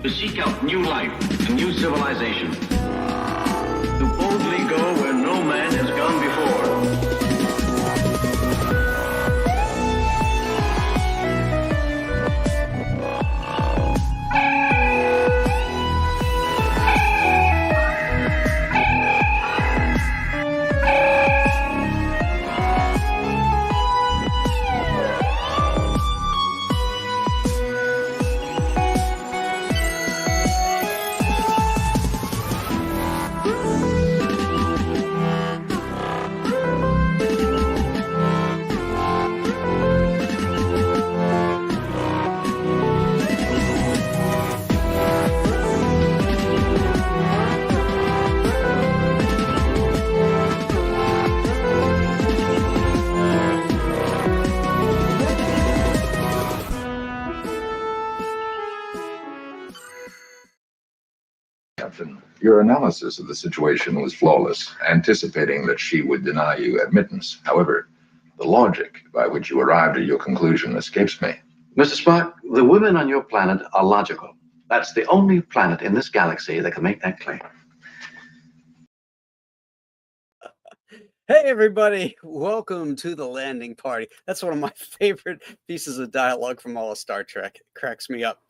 to seek out new life and new civilization, to boldly go where no man has gone before. Captain, your analysis of the situation was flawless, anticipating that she would deny you admittance. However, the logic by which you arrived at your conclusion escapes me. Mr. Spock, the women on your planet are logical. That's the only planet in this galaxy that can make that claim. Hey everybody, welcome to the landing party. That's one of my favorite pieces of dialogue from all of Star Trek. It cracks me up.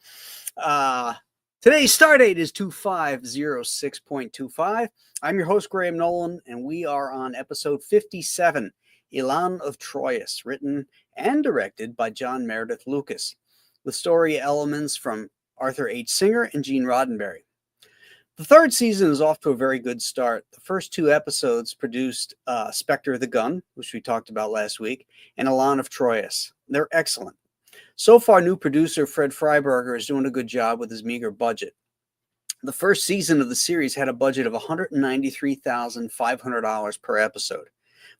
Today's stardate is 2506.25. I'm your host, Graham Nolan, and we are on episode 57, Elaan of Troyius, written and directed by John Meredith Lucas, with story elements from Arthur H. Singer and Gene Roddenberry. The third season is off to a very good start. The first two episodes produced Spectre the Gun, which we talked about last week, and Elaan of Troyius. They're excellent. So far, new producer Fred Freiberger is doing a good job with his meager budget. The first season of the series had a budget of $193,500 per episode.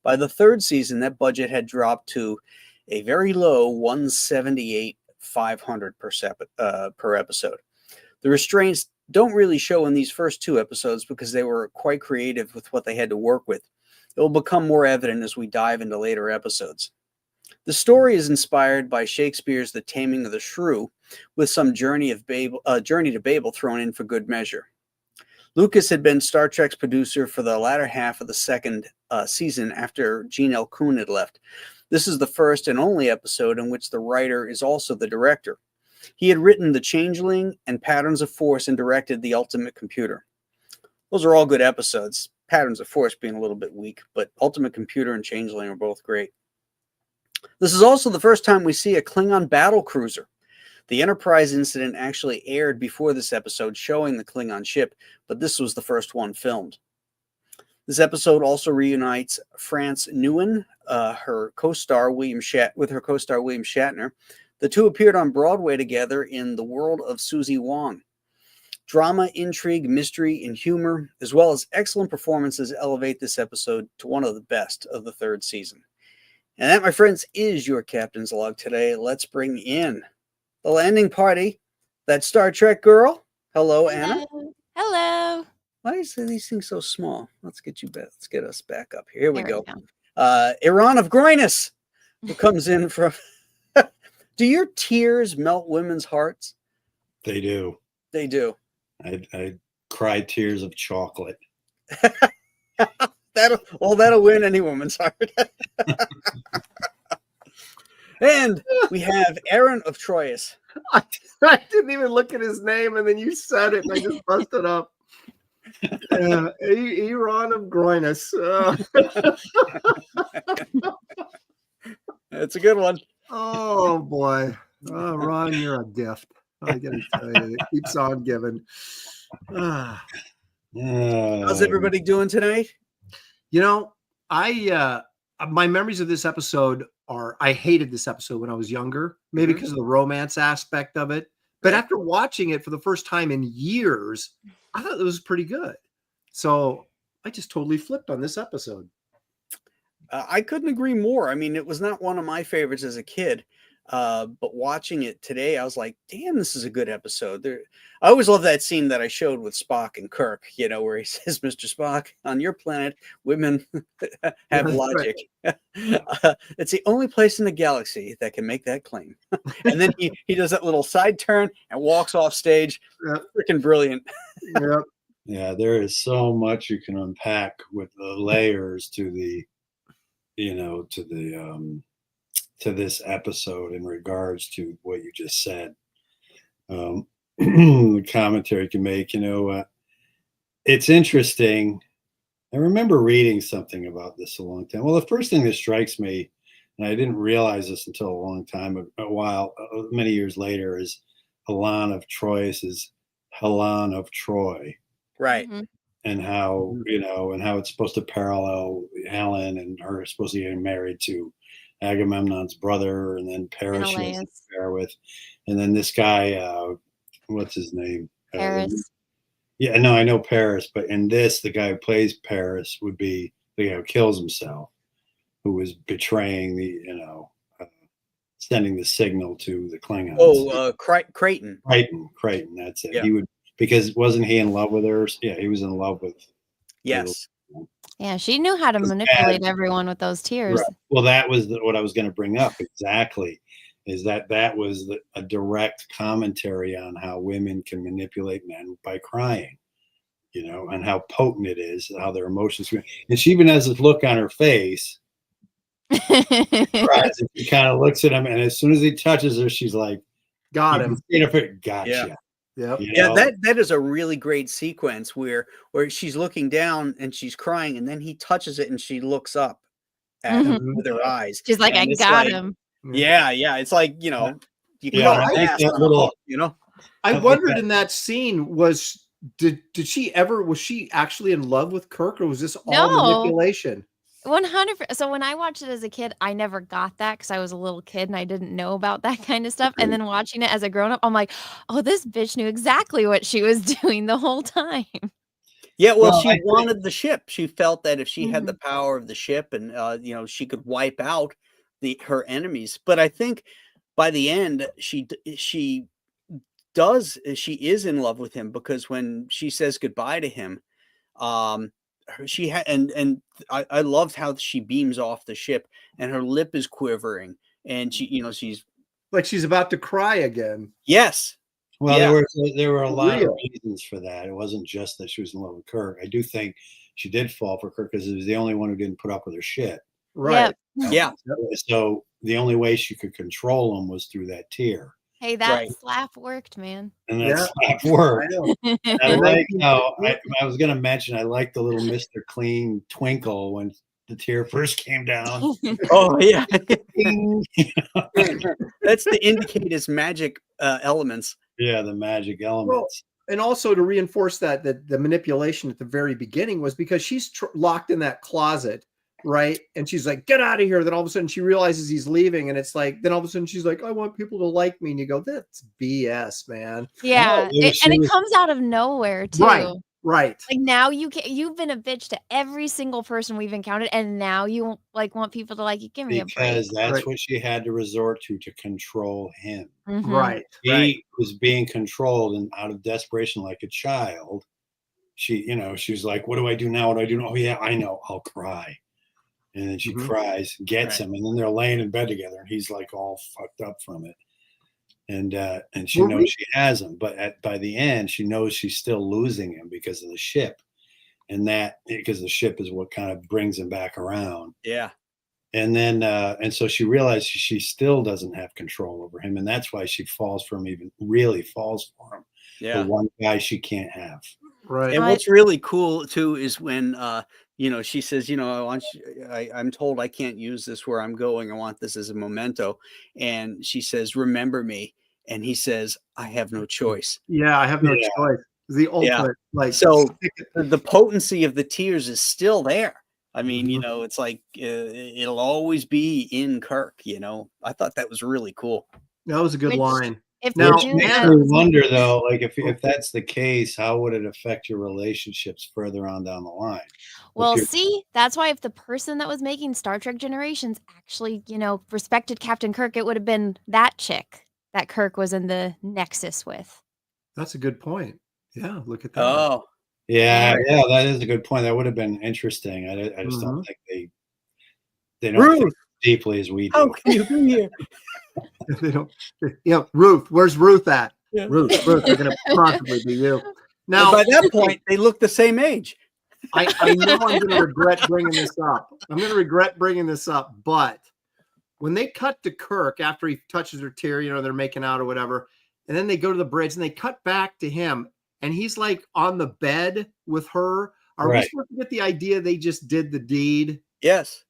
By the third season, that budget had dropped to a very low $178,500 per episode. The restraints don't really show in these first two episodes because they were quite creative with what they had to work with. It will become more evident as we dive into later episodes. The story is inspired by Shakespeare's The Taming of the Shrew, with some Journey to Babel thrown in for good measure. Lucas had been Star Trek's producer for the latter half of the second season after Gene L. Coon had left. This is the first and only episode in which the writer is also the director. He had written The Changeling and Patterns of Force and directed The Ultimate Computer. Those are all good episodes, Patterns of Force being a little bit weak, but Ultimate Computer and Changeling are both great. This is also the first time we see a Klingon battle cruiser. The Enterprise incident actually aired before this episode, showing the Klingon ship, but this was the first one filmed. This episode also reunites France Nguyen, her co-star with her co-star William Shatner. The two appeared on Broadway together in The World of Susie Wong. Drama, intrigue, mystery, and humor, as well as excellent performances, elevate this episode to one of the best of the third season. And that, my friends, is your Captain's Log today. Let's bring in the landing party, that Star Trek girl. Hello, Anna. Hello. Why is these things so small? Let's get you back. Let's get us back up here. Here we go. go. Elaan of Troyius, who comes in from. Do your tears melt women's hearts? They do. They do. I cry tears of chocolate. That'll win any woman's heart. And we have Elaan of Troyius. I didn't even look at his name, and then you said it, and I just busted up. Elaan of Troyius. That's a good one. Oh boy, Ron, you're a gift. I gotta tell you, it keeps on giving. How's everybody doing tonight? You know, my memories of this episode are I hated this episode when I was younger, maybe because of the romance aspect of it. But after watching it for the first time in years, I thought it was pretty good. So I just totally flipped on this episode. I couldn't agree more. I mean, it was not one of my favorites as a kid. But watching it today, I was like, damn, this is a good episode. I always love that scene that I showed with Spock and Kirk, where he says, Mr. Spock, on your planet, women have logic. It's the only place in the galaxy that can make that claim. And then he does that little side turn and walks off stage. Yep. Freaking brilliant. Yep. Yeah, there is so much you can unpack with the layers to the, to this episode in regards to what you just said. The commentary you can make, it's interesting. I remember reading something about this a long time. Well, the first thing that strikes me, and I didn't realize this until a long time, many years later, is Elaan of Troyius is Elaan of Troy. Right. Mhm. And how, and how it's supposed to parallel Helen and her supposed to get married to Agamemnon's brother, and then Paris she has an Menelaus. affair with, and then this guy, what's his name? Paris. Yeah, no, I know Paris, but in this, the guy who plays Paris would be the guy who kills himself, who was betraying sending the signal to the Klingons. Oh, Creighton. Creighton, that's it. Yeah. He would, because wasn't he in love with her? Yeah, he was in love with. Yes. Yeah, she knew how to manipulate everyone with those tears. Right. Well, that was what I was going to bring up exactly. Is that was a direct commentary on how women can manipulate men by crying, and how potent it is, how their emotions. And she even has this look on her face. Right. She kind of looks at him, and as soon as he touches her, she's like, Got him. Gotcha. Yeah. Yep. Yeah, that is a really great sequence where she's looking down and she's crying, and then he touches it and she looks up at him with her eyes. She's like, And I it's got like, him. Yeah. It's like, you Yeah, cut I a think pass that on a little- hook, I wondered in that scene, was she actually in love with Kirk, or was this all No. manipulation? 100%. So when I watched it as a kid, I never got that because I was a little kid and I didn't know about that kind of stuff. And then watching it as a grown up, I'm like, oh, this bitch knew exactly what she was doing the whole time. Yeah, well, Well, I she wanted the ship. She felt that if she had the Mm-hmm. power of the ship, and she could wipe out her enemies. But I think by the end, she is in love with him, because when she says goodbye to him, she had and I loved how she beams off the ship and her lip is quivering, and she's Like she's about to cry again. yes. Well, Yeah. there were a lot of Real. reasons for that. It wasn't just that she was in love with Kirk. I do think she did fall for Kirk because he was the only one who didn't put up with her shit. Right. Yep. Yeah. So the only way she could control him was through that tear, Hey, that Right. slap worked, man. and Yeah. that's not work. I know. I like how I was going to mention. I like the little Mr. Clean twinkle when the tear first came down. Oh yeah. Ding. That's to indicate his magic elements. Yeah, the magic elements. And also to reinforce that the manipulation at the very beginning was because she's locked in that closet, right? And she's like, get out of here. Then all of a sudden she realizes he's leaving. And it's like, then all of a sudden she's like, I want people to like me. And you go, that's BS, man. Yeah. No, It comes out of nowhere too. Right. Like now you've been a bitch to every single person we've encountered, and now you want people to like you. Give me a break. Because that's Right. what she had to resort to control him. Mhm. Right. He was being controlled, and out of desperation, like a child, she was like, what do I do now? What do I do now? Oh yeah, I know, I'll cry. And then she cries, gets him, and then they're laying in bed together, and he's like all fucked up from it. And she knows she has him, but by the end, she knows she's still losing him because of the ship, and because the ship is what kind of brings him back around. Yeah. And then, and so she realized she still doesn't have control over him, and that's why she falls for him, even really falls for him. Yeah. The one guy she can't have. Right. And what's really cool too is when she says, I'm told I can't use this where I'm going. I want this as a memento. And she says, remember me. And he says, I have no choice. Yeah, I have no choice. The ultimate, like, so the potency of the tears is still there. I mean, it's like it'll always be in Kirk. I thought that was really cool. that was a good line. If Now, June Makes has- me wonder though, like if that's the case, how would it affect your relationships further on down the line? well, you're- see, that's why if the person that was making Star Trek Generations actually, respected Captain Kirk, it would have been that chick that Kirk was in the Nexus with. That's a good point. Yeah, look at that. Oh, Yeah, Right. yeah, that is a good point. That would have been interesting. I just don't Mhm. think they don't think Ruth, deeply as we how do. can you be here? They don't. Ruth, where's Ruth at? Yeah. Ruth, they're going to possibly be you. Now, Now, by that point, they look the same age. I know I'm going to regret bringing this up. But when they cut to Kirk after he touches her tear, they're making out or whatever, and then they go to the bridge and they cut back to him, and he's like on the bed with her. Are we Right. supposed to get the idea they just did the deed? Yes.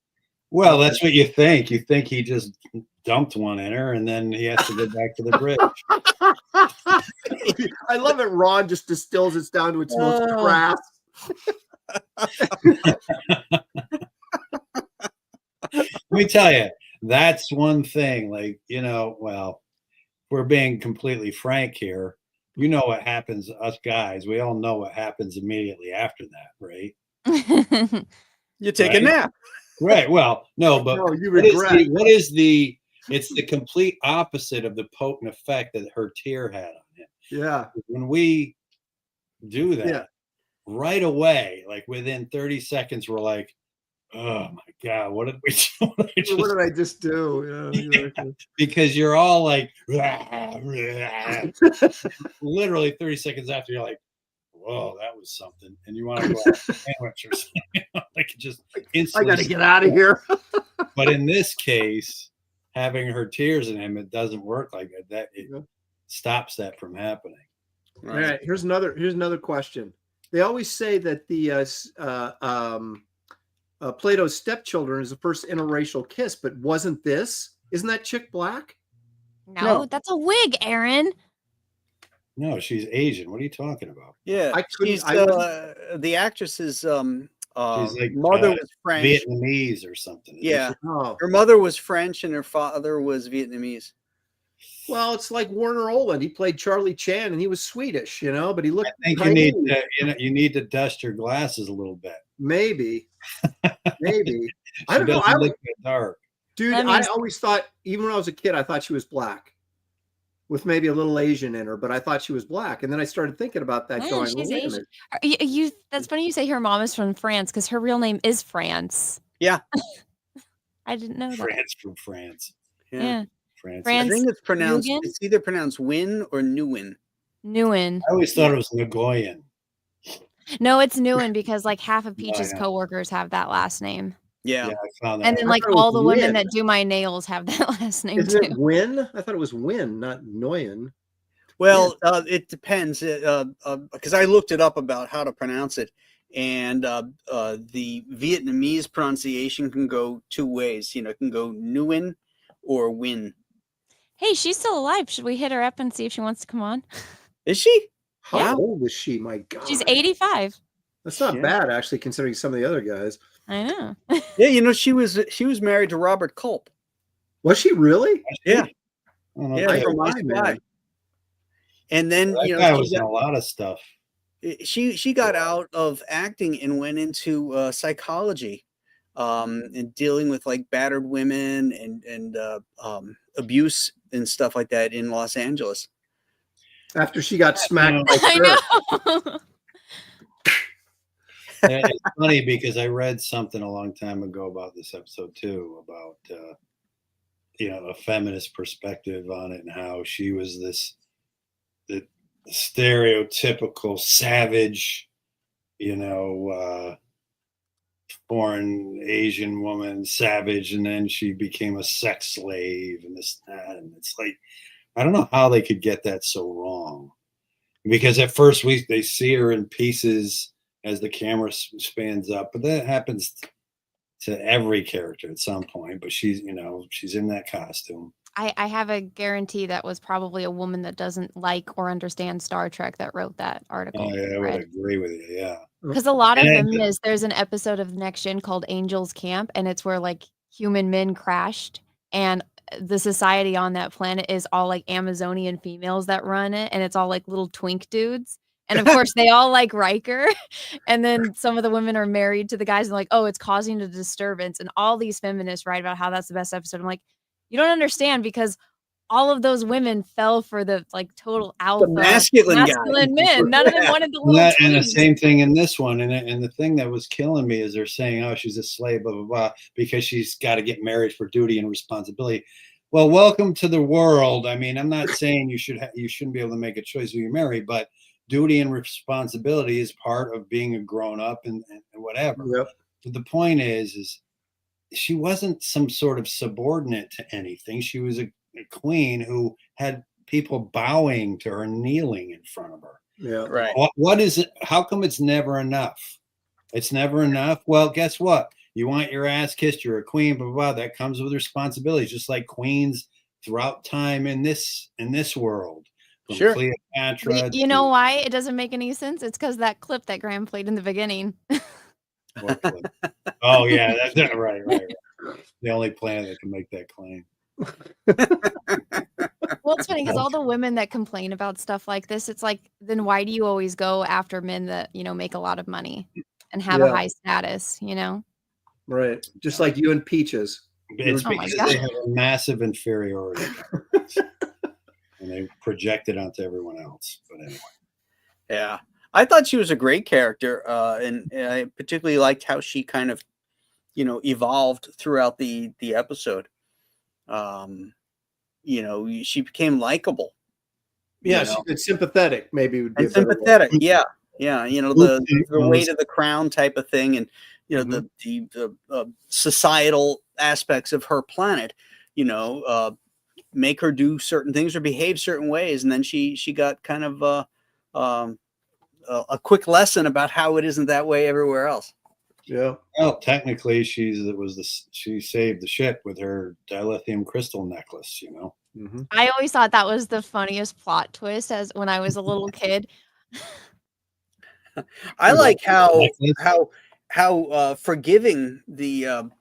Well, that's what you think. You think he just dumped one in her, and then he has to go back to the bridge. I love it. Ron just distills it down to its most Oh. crass. Let me tell you, that's one thing. Like, well, if we're being completely frank here. You know what happens to us guys. We all know what happens immediately after that, right? You take a Right. nap. Right. Well, no, but No, you what is regret. it's the complete opposite of the potent effect that her tear had on him. Yeah. When we do that Yeah. right away, like within 30 seconds, we're like, oh my God, what did we do? What did I just do? Yeah, Because you're all like, literally 30 seconds after, you're like, whoa, that was something. And you want to go out for a sandwich or something. Like just I instantly. got to get out of here. But in this case, having her tears in him, it doesn't work like that. It stops that from happening. All right. Here's another question. They always say that the Plato's stepchildren is the first interracial kiss, but wasn't this? Isn't that chick black? No, that's a wig, Aaron. No, she's Asian. What are you talking about? Yeah. I couldn't- She's, I wasn't- the actress's She's like mother was French. Vietnamese or something. isn't Yeah. she? Oh, Her mother was French and her father was Vietnamese. well, it's like Warner Oland. He played Charlie Chan, and he was Swedish, but he looked. I think you need to dust your glasses a little bit. Maybe. I She don't know. doesn't look that dark. Dude, That I means- always thought, even when I was a kid, I thought she was black, with maybe a little Asian in her, but I thought she was black. And then I started thinking about that, Man, going, she's well, wait a Asian. minute. That's funny you say her mom is from France because her real name is France. Yeah. I didn't know that. France from France. Yeah. France. I France. think it's pronounced. Nguyen? It's either pronounced Win or Nguyen. Nguyen. I always thought it was Nagoyan. No, it's Nguyen because like half of Peach's yeah. coworkers have that last name. Yeah. Yeah, I found that. And then I like thought it was all the women Nguyen. that do my nails have that last name Isn't too. it Win? I thought it was Win, not Nguyen. Well, it depends because I looked it up about how to pronounce it, and the Vietnamese pronunciation can go two ways. It can go Nguyen or Win. Hey, she's still alive. Should we hit her up and see if she wants to come on? Is she? How Yeah. old is she? My God. She's 85. That's not Yeah. bad, actually, considering some of the other guys. I know. Yeah, she was married to Robert Culp. Was she really? Yeah, I don't know yeah, if from I- I Spy. And then that you guy know was in a lot of stuff. she got out of acting and went into psychology, and dealing with like battered women and abuse and stuff like that in Los Angeles. After she got smacked by I Kirk. know. And it's funny because I read something a long time ago about this episode too, about a feminist perspective on it and how she was the stereotypical savage, foreign Asian woman, savage, and then she became a sex slave and this that, and it's like I don't know how they could get that so wrong, because at first they see her in pieces as the camera spans up, but that happens to every character at some point. But she's in that costume. I have a guarantee that was probably a woman that doesn't like or understand Star Trek that wrote that article. I would agree with you. Yeah. Because a lot of And- them is there's an episode of Next Gen called Angel's Camp, and it's where like human men crashed, and the society on that planet is all like Amazonian females that run it, and it's all like little twink dudes. And of course, they all like Riker. And then some of the women are married to the guys and like, oh, it's causing a disturbance. And all these feminists write about how that's the best episode. I'm like, you don't understand, because all of those women fell for the like total alpha masculine men. None of them wanted the little And the twins. same thing in this one. And the thing that was killing me is they're saying, oh, she's a slave, blah, blah, blah, because she's got to get married for duty and responsibility. Well, welcome to the world. I mean, I'm not saying you shouldn't be able to make a choice who you marry, but duty and responsibility is part of being a grown up and whatever. Yep. But the point is she wasn't some sort of subordinate to anything. She was a queen who had people bowing to her, kneeling in front of her. Yeah. Right. What is it? How come it's never enough? It's never enough. Well, guess what? You want your ass kissed, you're a queen, blah, blah, blah. That comes with responsibilities, just like queens throughout time in this world. From Sure. Cleopatra. You know why it doesn't make any sense? It's because that clip that Graham played in the beginning. Oh yeah, that's right. The only planet that can make that claim. Well, it's funny because all the women that complain about stuff like this, it's like, then why do you always go after men that, you know, make a lot of money and have a high status, you know? Right. Just like you and Peaches. It's Oh my because God. they have a massive inferiority. And they project it onto everyone else. But anyway. Yeah. I thought she was a great character. And I particularly liked how she kind of, you know, evolved throughout the episode. You know, she became likable. Yeah, you know? it's sympathetic, maybe would be And a better word. sympathetic. Yeah. Yeah. You know, the weight of the crown type of thing. And, you know, the societal aspects of her planet, you know, make her do certain things or behave certain ways. And then she got kind of a quick lesson about how it isn't that way everywhere else. Yeah. Well, technically, she saved the ship with her dilithium crystal necklace. You know. Mm-hmm. I always thought that was the funniest plot twist as when I was a little kid. I like how forgiving the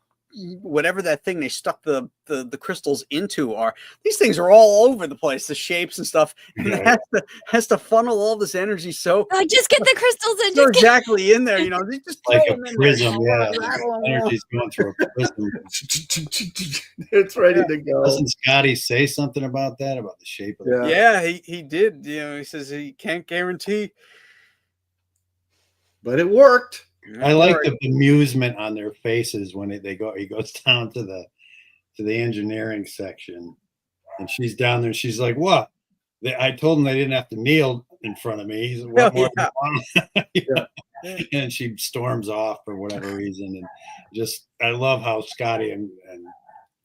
whatever that thing they stuck the crystals into are. These things are all over the place, the shapes and stuff. And it has to funnel all this energy so Just get the crystals in. so exactly in there, you know. They just Like throw a them in prism, there. yeah. Energy's going through a prism. It's ready to go. Doesn't Scotty say something about that, about the shape of the Yeah, he did. You know, he says he can't guarantee. But it worked. I like the bemusement on their faces when he goes down to the engineering section, and she's down there and she's like, what? I told them they didn't have to kneel in front of me. He's like, what more? Yeah. And she storms off for whatever reason. And just, I love how Scotty and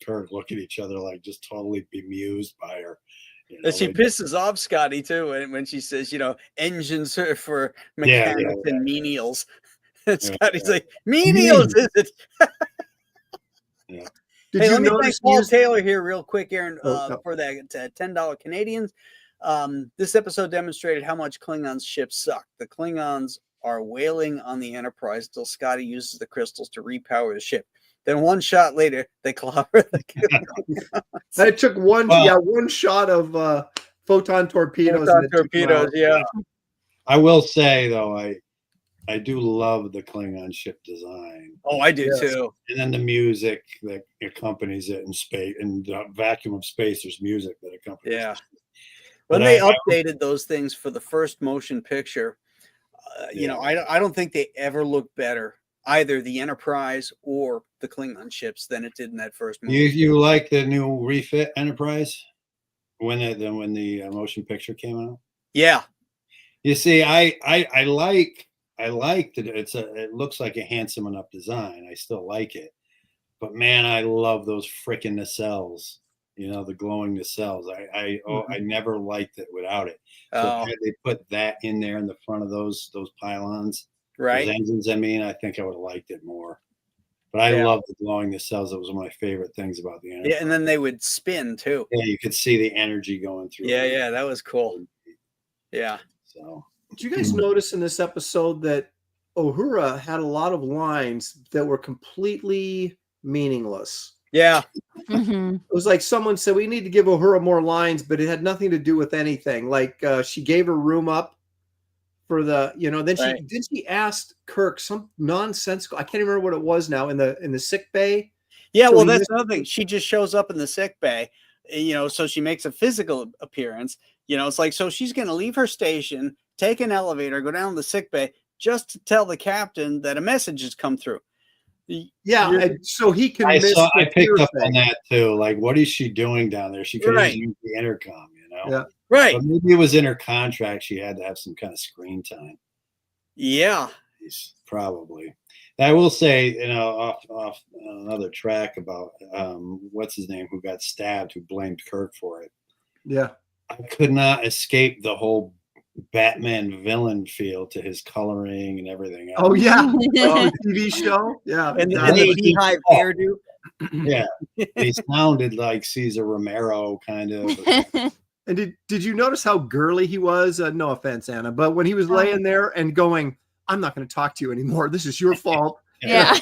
Kirk look at each other like just totally bemused by her. You know, and she pisses off Scotty too when she says, you know, engines are for mechanics and menials. And Scotty's like, menials, is it? Did Hey, you let me notice thank Paul Taylor here real quick, Aaron, no. for that $10 Canadians. This episode demonstrated how much Klingons' ships suck. The Klingons are wailing on the Enterprise until Scotty uses the crystals to repower the ship. Then one shot later, they clobber the Klingons. It took one shot of photon torpedoes. Yeah. I will say though, I do love the Klingon ship design. Oh, I do too. And then the music that accompanies it in space, in the vacuum of space, there's music that accompanies it. When they updated those things for the first motion picture, you know, I don't think they ever looked better, either the Enterprise or the Klingon ships, than it did in that first movie. You like the new refit Enterprise when the motion picture came out? Yeah. You see, I like that it looks like a handsome enough design. I still like it, but man, I love those freaking nacelles. You know, the glowing nacelles. I never liked it without it. So had they put that in there in the front of those pylons, right? Those engines. I mean, I think I would have liked it more. But I love the glowing nacelles. It was one of my favorite things about the Enterprise. Yeah, and then they would spin too. Yeah, you could see the energy going through. Yeah, that was cool. Yeah. So. Did you guys notice in this episode that Uhura had a lot of lines that were completely meaningless? Yeah. Mhm. It was like someone said we need to give Uhura more lines, but it had nothing to do with anything. Like she gave her room up for the, then Right. she asked Kirk some nonsensical. I can't remember what it was now in the sick bay. Yeah, So well, he that's missed- another thing. She just shows up in the sick bay, so she makes a physical appearance. It's like, so she's going to leave her station, take an elevator, go down to the sick bay just to tell the captain that a message has come through. Yeah, You're- and so he can I miss. saw. I the picked fear up on thing. that too. Like, what is she doing down there? She could have Right. used the intercom, Yeah. Right. But maybe it was in her contract. She had to have some kind of screen time. Yeah. Probably. I will say, off another track about what's his name who got stabbed, who blamed Kirk for it. Yeah. I could not escape the whole Batman villain feel to his coloring and everything else. Oh yeah. The TV show. Yeah. And Yeah. the beehive hairdo. Yeah, he sounded like Cesar Romero kind of. And did you notice how girly he was? No offense, Anna, but when he was laying there and going, "I'm not going to talk to you anymore. This is your fault. Yeah.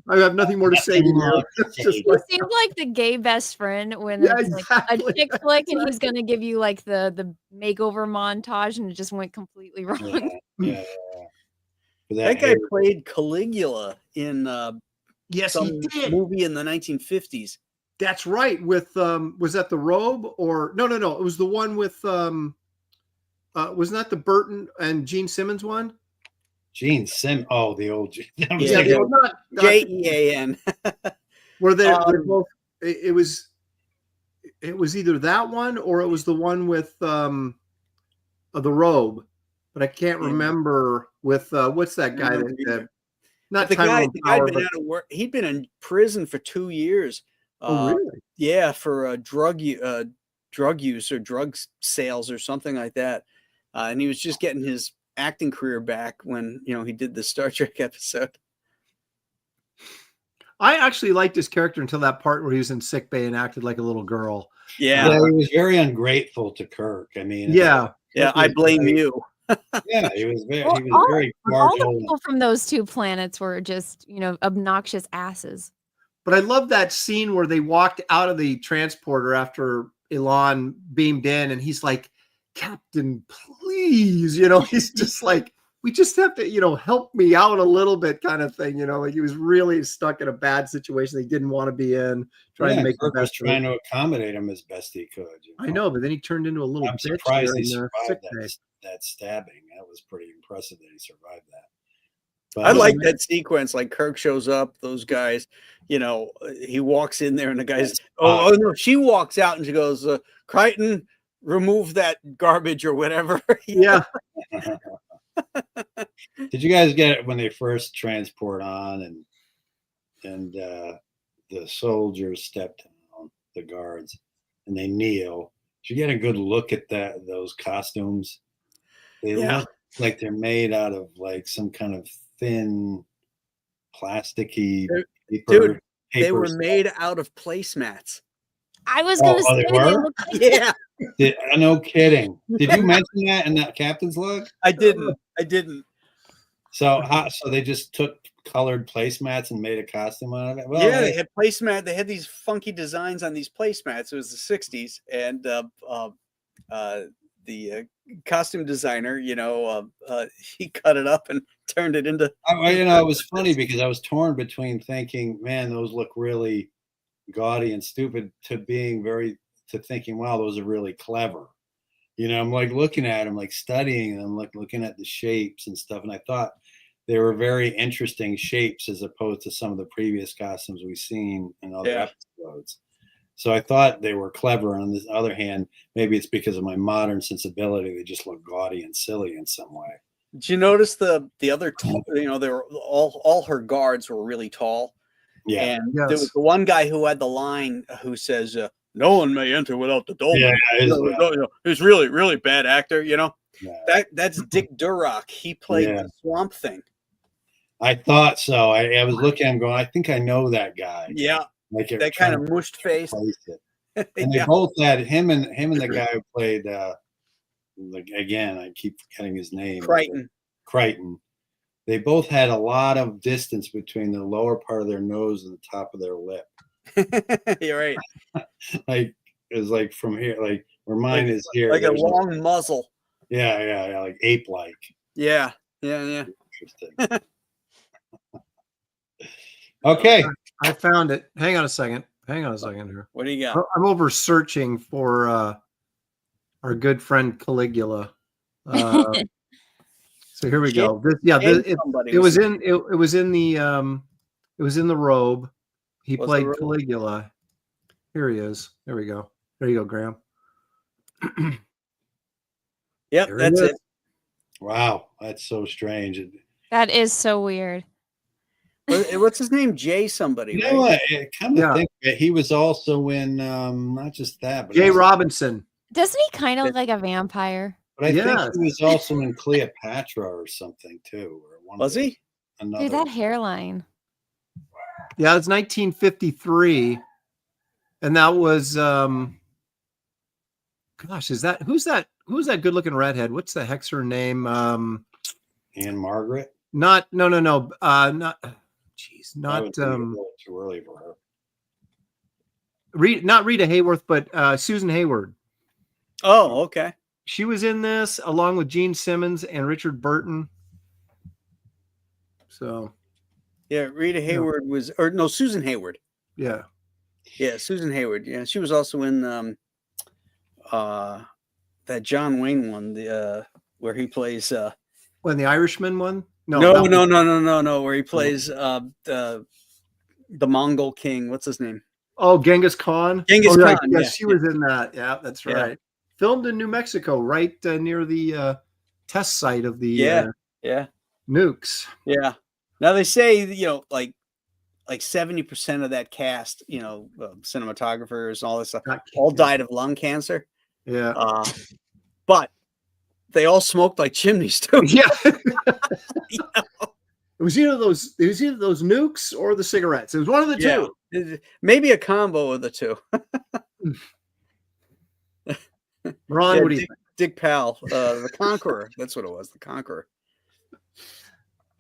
I have nothing more to say to you." It's just He like, seemed like the gay best friend when Yeah, it's like a exactly. chick flick and he's gonna give you like the makeover montage and it just went completely wrong. Yeah. That guy played Caligula in yes, some he did. movie in the 1950s. That's right. With was that The Robe or no? It was the one with wasn't that the Burton and Gene Simmons one? Gene Sim. Oh, the old Gene. Yeah, they were not Jean. were they're both. It was either that one or it was the one with The Robe, but I can't remember with what's that guy that not the guy Tyrone Power, been out of work. He'd been in prison for 2 years. oh really? Yeah, for drug use or drug sales or something like that. And he was just getting his acting career back when he did the Star Trek episode. I actually liked his character until that part where he was in sick bay and acted like a little girl. Yeah, he was very ungrateful to Kirk. I mean, Yeah. I blame you. Yeah, he was very, Well, he was very all the cordial. people from those two planets were just, obnoxious asses. But I love that scene where they walked out of the transporter after Elaan beamed in and he's like, "Captain, please," he's just like, "We just have to, help me out a little bit," kind of thing, like he was really stuck in a bad situation they didn't want to be in, trying to make Kirk the was best of trying it. to accommodate him as best he could. I know, but then he turned into a little I'm bitch surprised there he in the survived sick bay. that stabbing. That was pretty impressive that he survived that. But, I like that sequence. Like Kirk shows up, those guys, he walks in there and the guys, oh no, she walks out and she goes, "Crichton, remove that garbage or whatever." Yeah. Did you guys get it when they first transport on and the soldiers step down, the guards, and they kneel? Did you get a good look at those costumes? They look like they're made out of like some kind of thin, plasticky paper. Dude, they were made out of placemats. I was gonna say they were? look like Yeah, No kidding. Did you mention that in that captain's log? I didn't. So they just took colored placemats and made a costume out of it? Well, Yeah, they had placemat. They had these funky designs on these placemats. It was the 60s, and the costume designer, he cut it up and turned it into. It was funny because I was torn between thinking, man, those look really gaudy and stupid, to thinking, wow, those are really clever. I'm like looking at them, like studying them, like looking at the shapes and stuff, and I thought they were very interesting shapes as opposed to some of the previous costumes we've seen in other episodes. So I thought they were clever. On the other hand, maybe it's because of my modern sensibility; they just look gaudy and silly in some way. Did you notice the other? They were all her guards were really tall. Yeah, and there was the one guy who had the line who says, "No one may enter without the Dohlman." Yeah, he's really, really bad actor. Yeah. That's Dick Durock. He played the Swamp Thing. I thought so. I was looking at him going, I think I know that guy. Yeah. Like that kind of mushed face. And they both had him and the guy who played again, I keep forgetting his name. Crichton. They both had a lot of distance between the lower part of their nose and the top of their lip. You're right. Like it's like from here, like where mine is here. Like a there's long muzzle. yeah, like ape-like. Yeah. Yeah. Interesting. Okay. I found it. Hang on a second here. What do you got? I'm over searching for our good friend Caligula. So here we go. It was in the robe. He played Caligula. Here he is. There we go. There you go, Graham. Yep, that's it. Wow, that's so strange. That is so weird. What's his name? Jay somebody. You know right? what? Come to think of it, he was also in not just that, but Jay Robinson. Doesn't he kind of look like a vampire? But I think he was also in Cleopatra or something too. Or was he? Another. Dude, that hairline. Yeah, it's 1953, and that was gosh, who's that good looking redhead? What's the heck's her name? Anne Margaret? Not not too early for her. Not Rita Hayworth, but Susan Hayward. Oh, okay. She was in this along with Gene Simmons and Richard Burton. So yeah, Rita Hayward was, or no, Susan Hayward. Yeah. Yeah, Susan Hayward. Yeah, she was also in that John Wayne one, where he plays when the Irishman one? No, where he plays the Mongol king. What's his name? Oh, Genghis Khan. Genghis Khan. Yeah, she was in that. Yeah, that's right. Filmed in New Mexico, right near the test site of the nukes. Yeah. Now they say, like 70% of that cast, cinematographers and all this stuff, all died of lung cancer. Yeah. But they all smoked like chimneys too. Yeah. It was either those nukes or the cigarettes. It was one of the two. Maybe a combo of the two. Ron, what do you think? Dick Powell, the Conqueror. That's what it was, the Conqueror.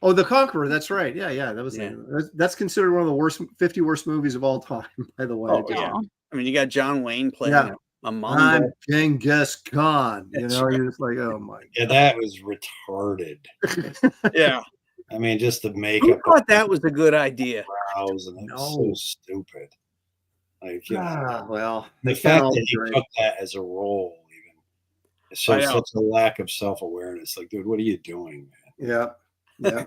Oh, the Conqueror. That's right. Yeah. That's considered one of the 50 worst movies of all time, by the way. Oh, yeah. I mean, you got John Wayne playing a Mongol. I'm Genghis Khan. You're just like, oh my God. Yeah, that was retarded. Yeah. I mean, just the makeup. Who thought that was a good idea? And so stupid. Like, well, the fact that he took that as a role, even, it shows such a lack of self-awareness. Like, dude, what are you doing, man? Yeah.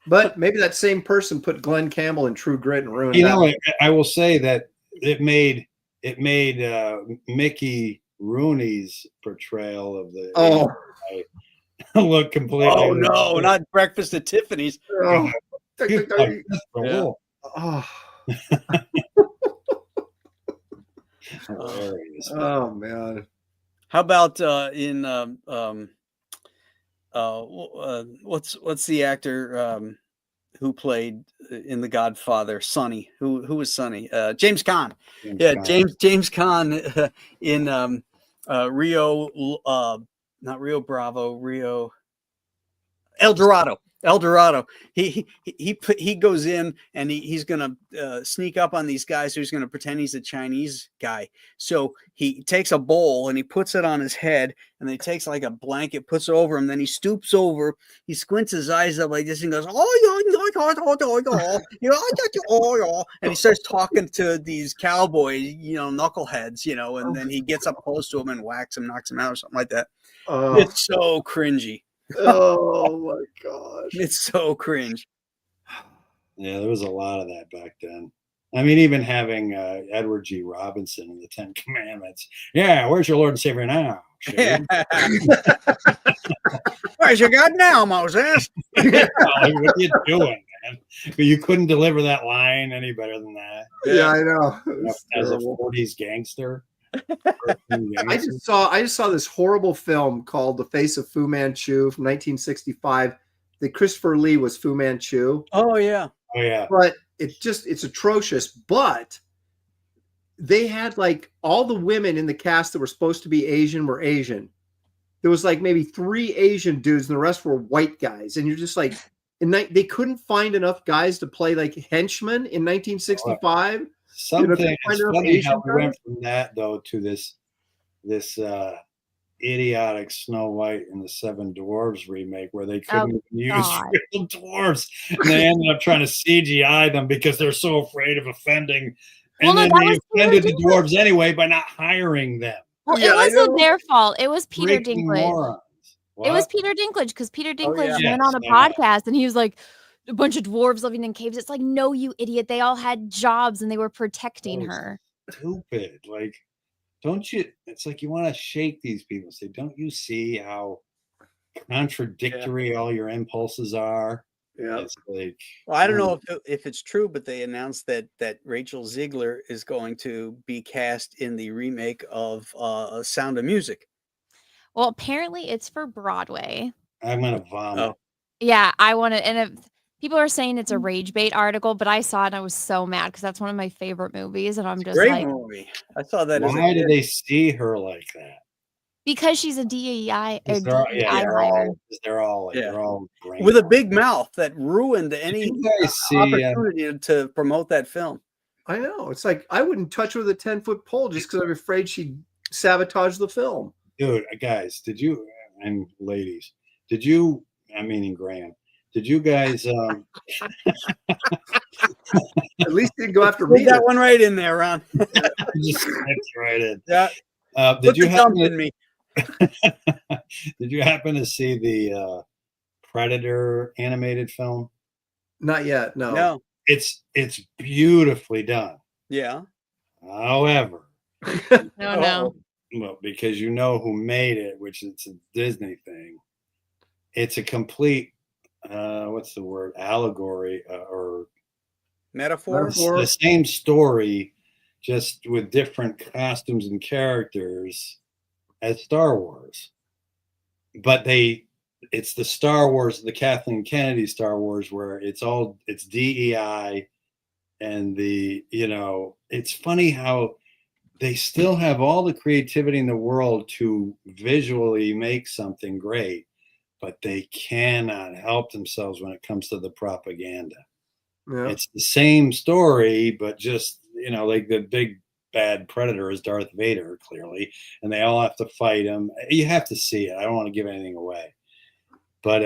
But maybe that same person put Glenn Campbell in True Grit and ruined. I will say that it made Mickey Rooney's portrayal of the look completely. Oh no, not Breakfast at Tiffany's. Oh. Oh man. How about in what's the actor who played in The Godfather, Sonny? Who was Sonny? James Caan. James Caan in Rio, not Rio Bravo, Rio El Dorado. He goes in and he's gonna sneak up on these guys. So he's gonna pretend he's a Chinese guy. So he takes a bowl and he puts it on his head, and then he takes like a blanket, puts it over him. Then he stoops over, he squints his eyes up like this and goes, and he starts talking to these cowboys, knuckleheads, and then he gets up close to him and whacks him, knocks him out or something like that. It's so cringy. Oh my gosh, it's so cringe. Yeah, there was a lot of that back then. I mean, even having Edward G. Robinson in the Ten Commandments. Yeah, where's your Lord and Savior now? Where's your God now, Moses? What are you doing, man? But you couldn't deliver that line any better than that. Yeah, I know. As a 40s gangster. I just saw this horrible film called The Face of Fu Manchu from 1965. That Christopher Lee was Fu Manchu. Oh yeah. But it's atrocious. But they had like all the women in the cast that were supposed to be Asian were Asian. There was like maybe 3 Asian dudes and the rest were white guys. And you're just like, They couldn't find enough guys to play like henchmen in 1965. Something. It's funny how we went from that though to this idiotic Snow White and the Seven Dwarves remake where they couldn't even use real dwarves, and they ended up trying to CGI them because they're so afraid of offending. And then they offended the dwarves anyway by not hiring them. Well, it wasn't their fault. It was Peter Dinklage. Morons. It was Peter Dinklage because Peter Dinklage went on a podcast and he was like, a bunch of dwarves living in caves. It's like, no, you idiot. They all had jobs and they were protecting her. Stupid. Like, don't you? It's like you want to shake these people. Say, don't you see how contradictory all your impulses are? Yeah. It's like, well, I don't know if it's true, but they announced that Rachel Ziegler is going to be cast in the remake of Sound of Music. Well, apparently it's for Broadway. I'm gonna vomit. Yeah, I want to. And people are saying it's a rage bait article, but I saw it and I was so mad because that's one of my favorite movies, and I'm just great like, movie. I saw that. Why do they see her like that? Because she's a DEI. They're all with a big mouth that ruined any opportunity to promote that film. I know. It's like I wouldn't touch her with a 10-foot pole just because I'm afraid she'd sabotage the film. Dude, guys, did you, and ladies, did you, I'm meaning Graham, did you guys at least you didn't go after me? Put that one right in there, Ron. Just slipped right in. Yeah. Did you happen to, did you happen to see the Predator animated film? Not yet. No. It's beautifully done. Yeah. However, no. Well, because you know who made it, which it's a Disney thing. It's a complete, what's the word? Allegory or metaphor. The same story, just with different costumes and characters as Star Wars. But it's the Star Wars, the Kathleen Kennedy Star Wars, where it's DEI and it's funny how they still have all the creativity in the world to visually make something great, but they cannot help themselves when it comes to the propaganda. Yeah. It's the same story, but just, like the big bad predator is Darth Vader, clearly, and they all have to fight him. You have to see it. I don't want to give anything away. But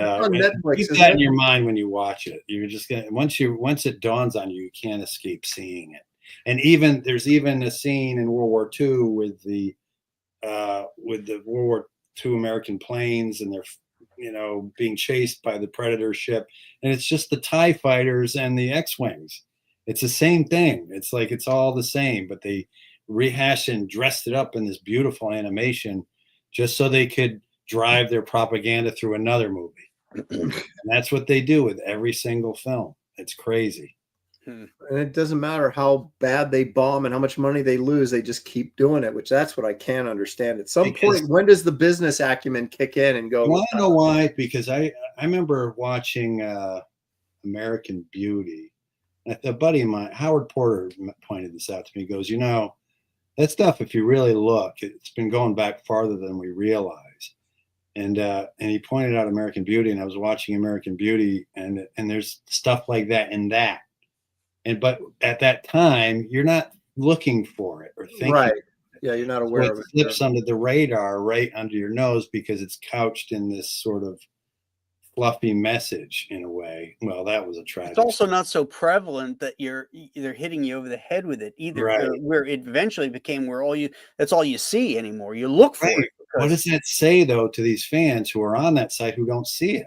keep that in your mind when you watch it. You're just gonna once it dawns on you, you can't escape seeing it. And there's even a scene in World War II with the World War II American planes, and they're being chased by the Predator ship, and it's just the TIE fighters and the X-wings. It's the same thing. It's like it's all the same, but they rehashed and dressed it up in this beautiful animation just so they could drive their propaganda through another movie. And that's what they do with every single film. It's crazy. And it doesn't matter how bad they bomb and how much money they lose, they just keep doing it, which that's what I can't understand. At some point, when does the business acumen kick in and go? Well, I know why, because I remember watching American Beauty. A buddy of mine, Howard Porter, pointed this out to me. He goes, that stuff, if you really look, it's been going back farther than we realize. And he pointed out American Beauty, and I was watching American Beauty, and there's stuff like that in that. But at that time, you're not looking for it or thinking. Right. Yeah, you're not aware of it. It slips under the radar, right under your nose, because it's couched in this sort of fluffy message in a way. Well, that was a tragedy. It's also not so prevalent that they're hitting you over the head with it either. Right. Where it eventually became that's all you see anymore. You look for it. What does that say though to these fans who are on that site who don't see it?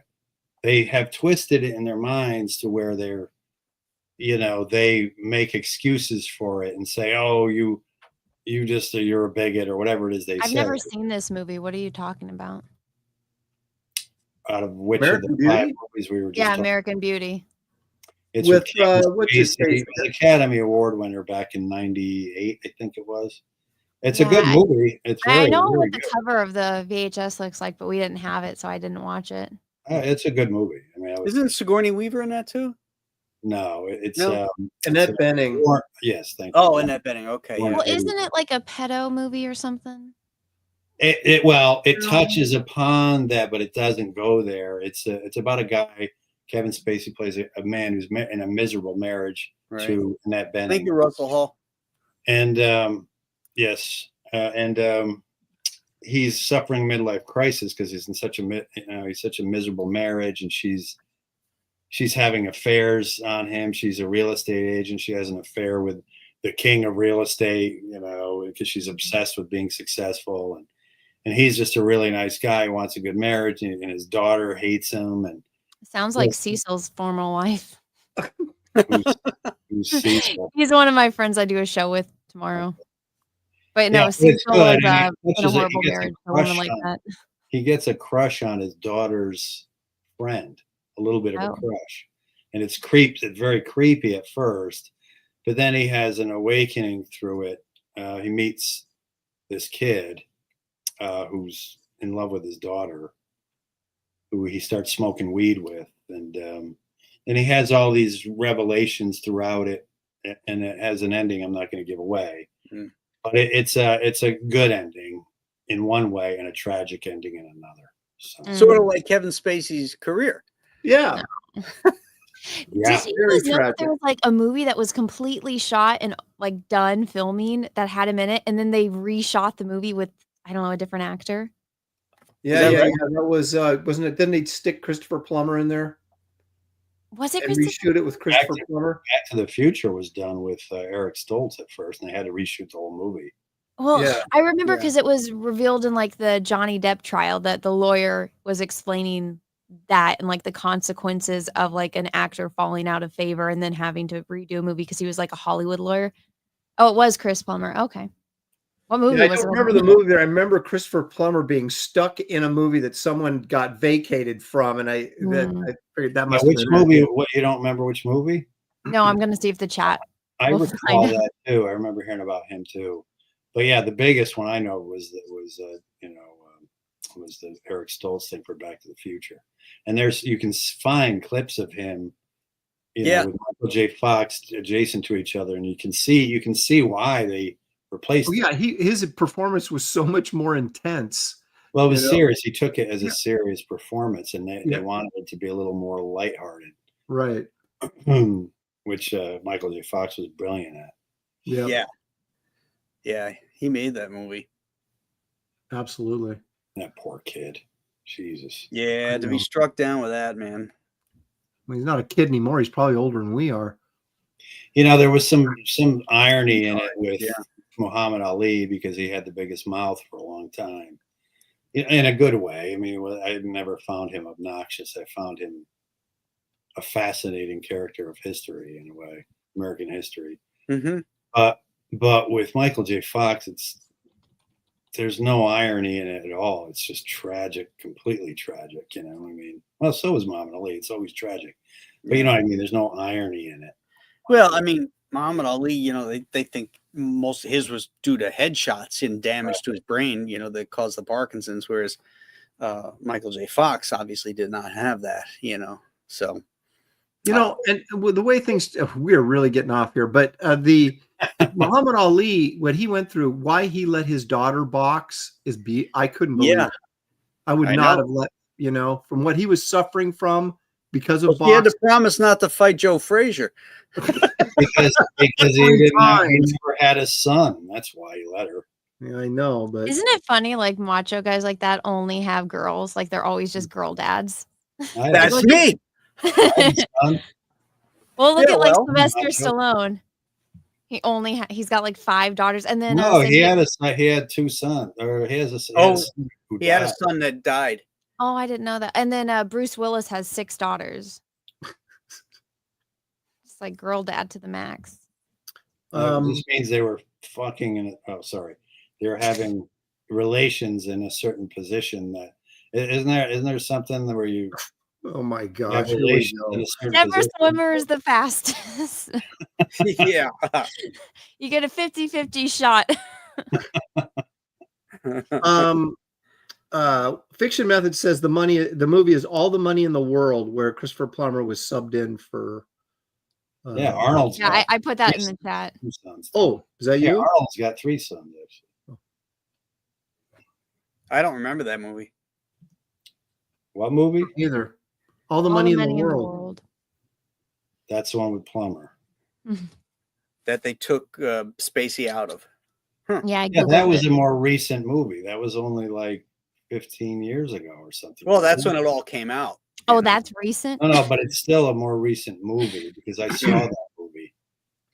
They have twisted it in their minds to where they're, they make excuses for it and say, "Oh, you're a bigot," or whatever it is they say. I've never seen this movie. What are you talking about? Out of which American of the five movies we were just talking American Beauty. It's with what's his face? Academy Award winner back in '98, I think it was. It's a good movie. I know what the cover of the VHS looks like, but we didn't have it, so I didn't watch it. It's a good movie. I mean, isn't Sigourney Weaver in that too? No, it's Annette Bening. Yes, thank you. Oh, Annette Bening. Okay. Well, isn't it like a pedo movie or something? It touches upon that, but it doesn't go there. It's about a guy Kevin Spacey plays a man who's in a miserable marriage Right. to Annette Bening. Thank you, Russell Hall. And yes, he's suffering midlife crisis because he's in such a miserable marriage, and she's having affairs on him. She's a real estate agent. She has an affair with the king of real estate, because she's obsessed with being successful, and he's just a really nice guy who wants a good marriage, and his daughter hates him. And Sounds like Cecil's former wife. who's Cecil? He's one of my friends I do a show with tomorrow. But no, Yeah, Cecil was in a he horrible gets a marriage to a woman like that. He gets a crush on his daughter's friend, a little bit of a crush. And it's very creepy at first, but then he has an awakening through it. He meets this kid who's in love with his daughter, who he starts smoking weed with. And he has all these revelations throughout it, and it has an ending I'm not going to give away. Mm. But it's a good ending in one way and a tragic ending in another. Sort of like Kevin Spacey's career. Yeah. Yeah. Did you guys know that there was like a movie that was completely shot and like done filming that had him in it, and then they reshot the movie with, I don't know, a different actor? Yeah. That was wasn't it? Didn't they stick Christopher Plummer in there? Was it reshoot it with Christopher Plummer? Back to the Future was done with Eric Stoltz at first, and they had to reshoot the whole movie. Well, yeah. I remember because it was revealed in like the Johnny Depp trial that the lawyer was explaining that and like the consequences of like an actor falling out of favor and then having to redo a movie because he was like a Hollywood lawyer. Oh, it was Chris Plummer. Okay. What movie was it? I don't remember the movie there. I remember Christopher Plummer being stuck in a movie that someone got vacated from, and I figured that must. Which movie? What, you don't remember which movie? No, I'm going to see if the chat. I recall that too. I remember hearing about him too. But yeah, the biggest one I know was the Eric Stoltz thing for Back to the Future, and you can find clips of him, with Michael J. Fox adjacent to each other, and you can see why they replaced. Oh, yeah, his performance was so much more intense. Well, it was serious. He took it as a serious performance, and they wanted it to be a little more lighthearted, right? Which Michael J. Fox was brilliant at. Yeah, he made that movie. Absolutely. That poor kid. Jesus. Yeah, to be struck down with that, man. Well, he's not a kid anymore. He's probably older than we are. There was some irony in it with Muhammad Ali because he had the biggest mouth for a long time. In a good way. I mean, I never found him obnoxious. I found him a fascinating character of history in a way, American history. Mm-hmm. But with Michael J. Fox, there's no irony in it at all. It's just tragic, completely tragic. I mean, well, so is Muhammad Ali. It's always tragic, but you know what I mean. There's no irony in it. Well, I mean, Muhammad Ali, they think most of his was due to headshots and damage to his brain, that caused the Parkinson's, whereas Michael J. Fox obviously did not have that, so. And with the way things, we're really getting off here, but the Muhammad Ali, what he went through, why he let his daughter box I couldn't believe it. I would not have let, from what he was suffering from because of boxing. He had to promise not to fight Joe Frazier. because he never had a son. That's why he let her. Yeah, I know, but isn't it funny? Like macho guys like that only have girls. Like they're always just girl dads. That's me. Well, look at Sylvester Stallone. He's got like 5 daughters, and then he had 2 sons, or he had a son that died. Oh, I didn't know that. And then Bruce Willis has 6 daughters. It's like girl dad to the max. This means they were fucking they were having relations in a certain position. That isn't there something where you. Oh my gosh. Never swimmer is the fastest. Yeah. You get a 50-50 shot. Fiction Method says the movie is All the Money in the World, where Christopher Plummer was subbed in for Arnold's I put that in the chat. Oh, is that you? Arnold's got 3 sons, actually. I don't remember that movie. What movie? Either. All the All money the in money the world. That's the one with Plummer. That they took Spacey out of. Yeah, I Yeah, that Googled was it. a more recent movie. That was only like 15 years ago or something. Well, that's when it all came out. Oh, you know? that's recent. No, but it's still a more recent movie because I saw that movie.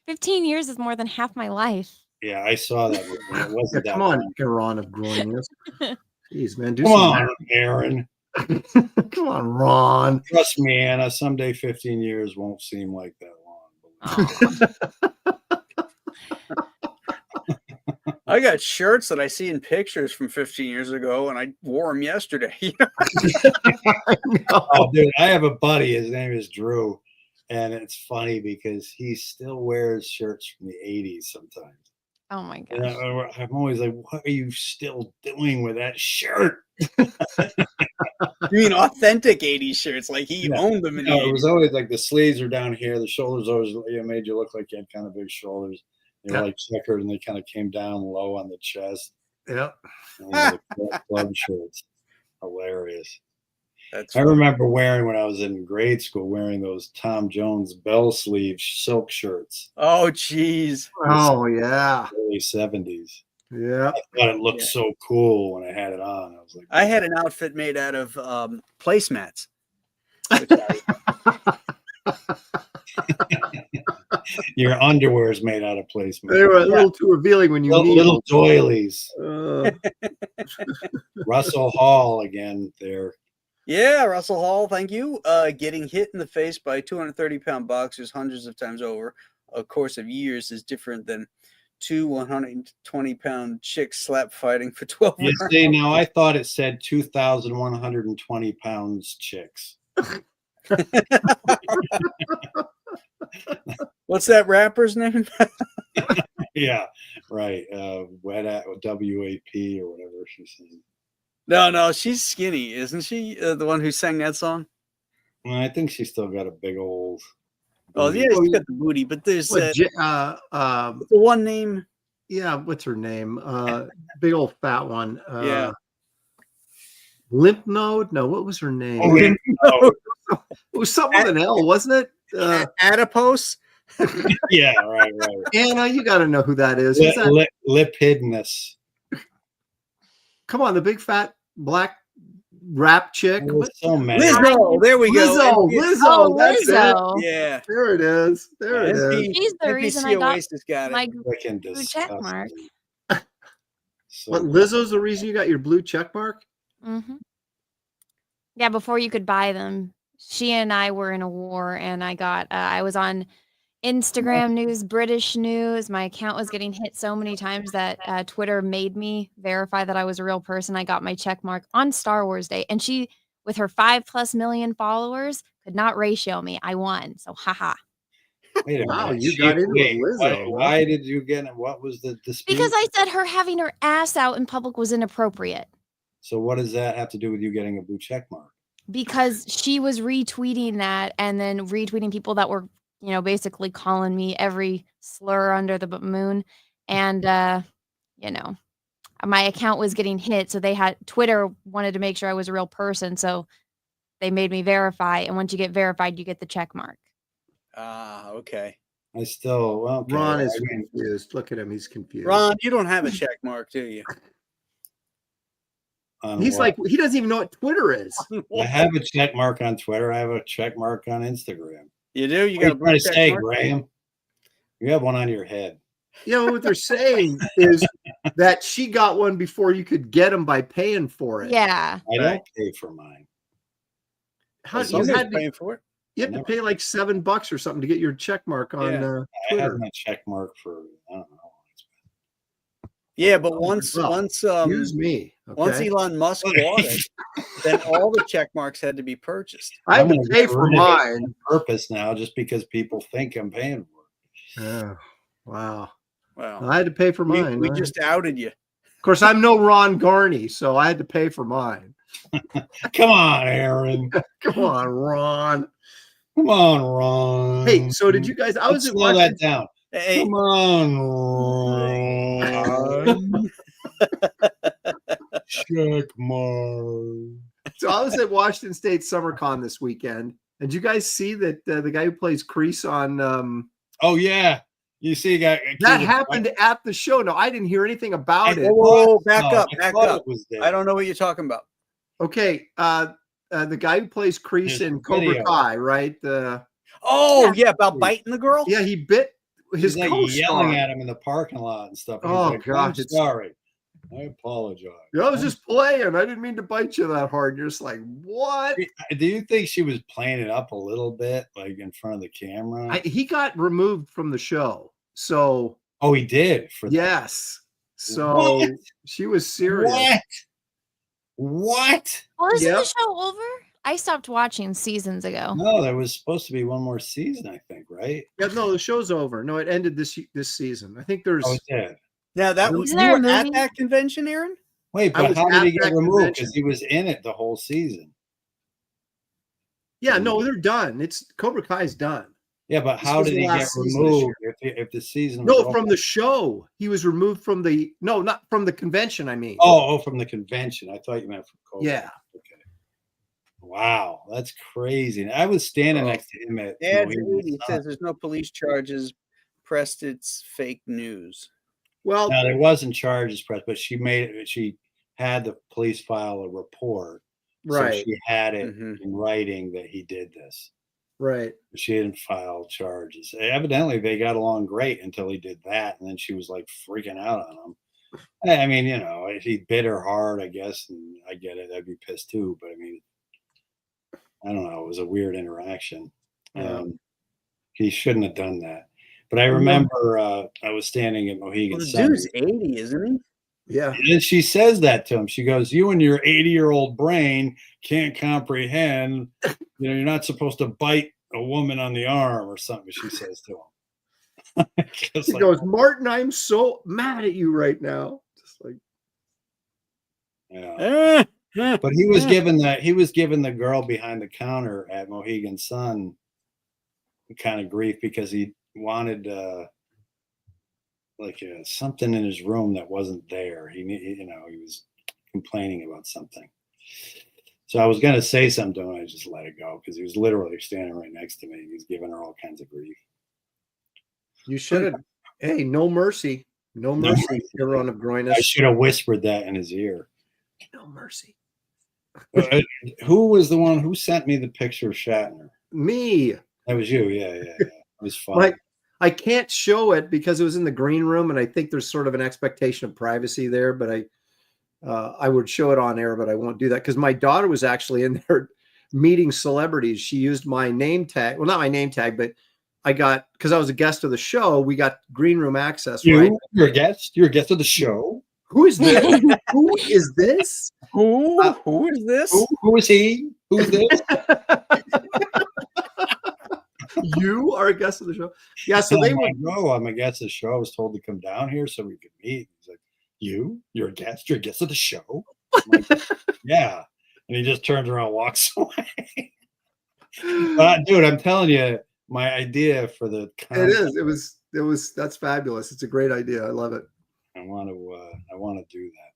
15 years is more than half my life. Yeah, I saw that movie. And it Yeah, wasn't that come on, long. Elaan of Troyius. Jeez, man, do Come some on, Aaron. math. Come on, Ron. Trust me, Anna. Someday 15 years won't seem like that long. Aw. I got shirts that I see in pictures from 15 years ago, and I wore them yesterday. I know. Oh, dude, I have a buddy. His name is Drew. And it's funny because he still wears shirts from the 80s sometimes. Oh my And gosh. I'm always like, what are you still doing with that shirt? You mean authentic 80s shirts, like he Yeah. owned them in the No, it 80s. was always like the sleeves are down here. The shoulders always made you look like you had kind of big shoulders. They were Yeah. like checkered and they kind of came down low on the chest. Yep. And the club shirts. Hilarious. That's I funny. remember wearing when I was in grade school, wearing those Tom Jones bell sleeve silk shirts. Oh, geez. Oh, yeah. Early 70s. Yeah. I thought it looked Yeah. so cool when I had it on. I was like, I had an outfit made out of placemats. Which your underwear is made out of placement. They were a little too revealing when you need Little doilies. them. Russell Hall again there. Yeah, Russell Hall, thank you. Getting hit in the face by 230-pound boxers hundreds of times over a course of years is different than two 120-pound chicks slap fighting for 12 You rounds. see, now I thought it said 2,120 pounds chicks. What's that rapper's name? Yeah, right. WAP or whatever she's saying. No, she's skinny, isn't she? The one who sang that song? Well, I think she's still got a big old. Oh, booty. yeah, she's got the booty, but there's What, the one name. yeah, what's her name? Big old fat one. Yeah. Lymph node? No, what was her name? Oh, yeah. Oh, It was something with an L, wasn't it? Adipose? yeah, right. Anna, you got to know who that is. Who's that? Lipidness. Come on, the big fat black rap chick. There's so many. Lizzo. There we go. Lizzo. Oh, That's it. Lizzo. Yeah. There it is. There it is. She's the reason I got Oasis got it. my Freaking blue check disgusting. mark. So What, Lizzo's the reason you got your blue check mark? Mm-hmm. Yeah, before you could buy them, she and I were in a war, and I was on Instagram news, British news. My account was getting hit so many times that Twitter made me verify that I was a real person. I got my check mark on Star Wars Day, and she, with her 5+ million followers, could not ratio me. I won. So, haha. wait a Wow, minute. you got into Lizzo. Why did you get it? What was the dispute? Because I said her having her ass out in public was inappropriate. So what does that have to do with you getting a blue check mark? Because she was retweeting that and then retweeting people that were, basically calling me every slur under the moon. And, my account was getting hit. So Twitter wanted to make sure I was a real person. So they made me verify. And once you get verified, you get the check mark. Ah, okay. I still, well, okay, Ron is I mean, confused. Look at him. He's confused. Ron, you don't have a check mark, do you? on He's what? like, he doesn't even know what Twitter is. I have a check mark on Twitter. I have a check mark on Instagram. You do? You What are got a you trying blue to check say, mark? Graham? You have one on your head. What they're saying is that she got one before you could get them by paying for it. Yeah. I Right. don't pay for mine. How, you Somebody's had to, paying for it. you had to pay like $7 or something to get your check mark on Yeah. I had Twitter. my check mark for, I don't know. Yeah, but once Excuse me. once Okay? Elon Musk bought it, then all the check marks had to be purchased. I had I'm to gonna pay get for rid of it mine. on purpose now just because people think I'm paying for it. Oh, wow. Wow. I had to pay for We, mine. we right? just outed you. Of course, I'm no Ron Garney, so I had to pay for mine. Come on, Aaron. Come on, Ron. Come on, Ron. Hey, so did you guys? I was Let's in slow Washington. that down. Hey, Come on, Ron. Check mark. So I was at Washington State SummerCon this weekend. And did you guys see that the guy who plays Kreese on Oh yeah, you see, that happened at the show? No, I didn't hear anything about it. Whoa, back up. I don't know what you're talking about. Okay, the guy who plays Kreese in Cobra Kai, right? About biting the girl. Yeah, he bit his He's like yelling at him in the parking lot and stuff. And he's like, God, I'm sorry. I apologize. Yeah, I was just playing. I didn't mean to bite you that hard. You're just like, what? Do you think she was playing it up a little bit, like in front of the camera? He got removed from the show. So. Oh, he did? Yes. So she was serious. What? Well, isn't the show over? I stopped watching seasons ago. No, there was supposed to be one more season, I think, right? Yeah, no, the show's over. No, it ended this season. I think there's. Oh, it did. Now that was you were at that convention, Aaron? Wait, but how did he get removed? Because he was in it the whole season. Yeah, no, they're done. Cobra Kai's done. Yeah, but how did he get removed if the season was over? From the show. He was removed from not from the convention, I mean. Oh, from the convention. I thought you meant from Cobra. Yeah. Okay. Wow, that's crazy. And I was standing next to him at he says there's no police charges. Pressed it's fake news. Well, no, there wasn't charges pressed, but she had the police file a report. Right. So she had it in writing that he did this. Right. She didn't file charges. Evidently, they got along great until he did that, and then she was like freaking out on him. I mean, if he bit her hard, I guess, and I get it, I'd be pissed too. But I mean, I don't know. It was a weird interaction. Yeah. He shouldn't have done that. But I remember I was standing at Mohegan Sun. Dude's 80, isn't he? Yeah. And she says that to him. She goes, "You and your 80-year-old brain can't comprehend. You're not supposed to bite a woman on the arm or something." She says to him. She goes, "Martin, I'm so mad at you right now." Just like, yeah. But he was given the girl behind the counter at Mohegan Sun kind of grief because he wanted something in his room that wasn't there. He was complaining about something. So I was going to say something to him, I just let it go because he was literally standing right next to me. He was giving her all kinds of grief. You should have. Hey, no mercy. No mercy, Elaan of Troyius. I should have whispered that in his ear. No mercy. Who was the one who sent me the picture of Shatner? Me. That was you. Yeah. It was fun. I can't show it because it was in the green room, and I think there's sort of an expectation of privacy there. But I would show it on air, but I won't do that because my daughter was actually in there meeting celebrities. She used my name tag. Well, not my name tag, but because I was a guest of the show, we got green room access. Right? You're a guest. You're a guest of the show. Who is this? Who is this? Who is this? Who is he? Who is this? You are a guest of the show. Yeah, so they were. No, I'm a guest of the show. I was told to come down here so we could meet. He's like, you're a guest. You're a guest of the show. I'm like, yeah, and he just turns around, and walks away. But dude, I'm telling you, my idea for the content, it was that's fabulous. It's a great idea. I love it. I want to do that.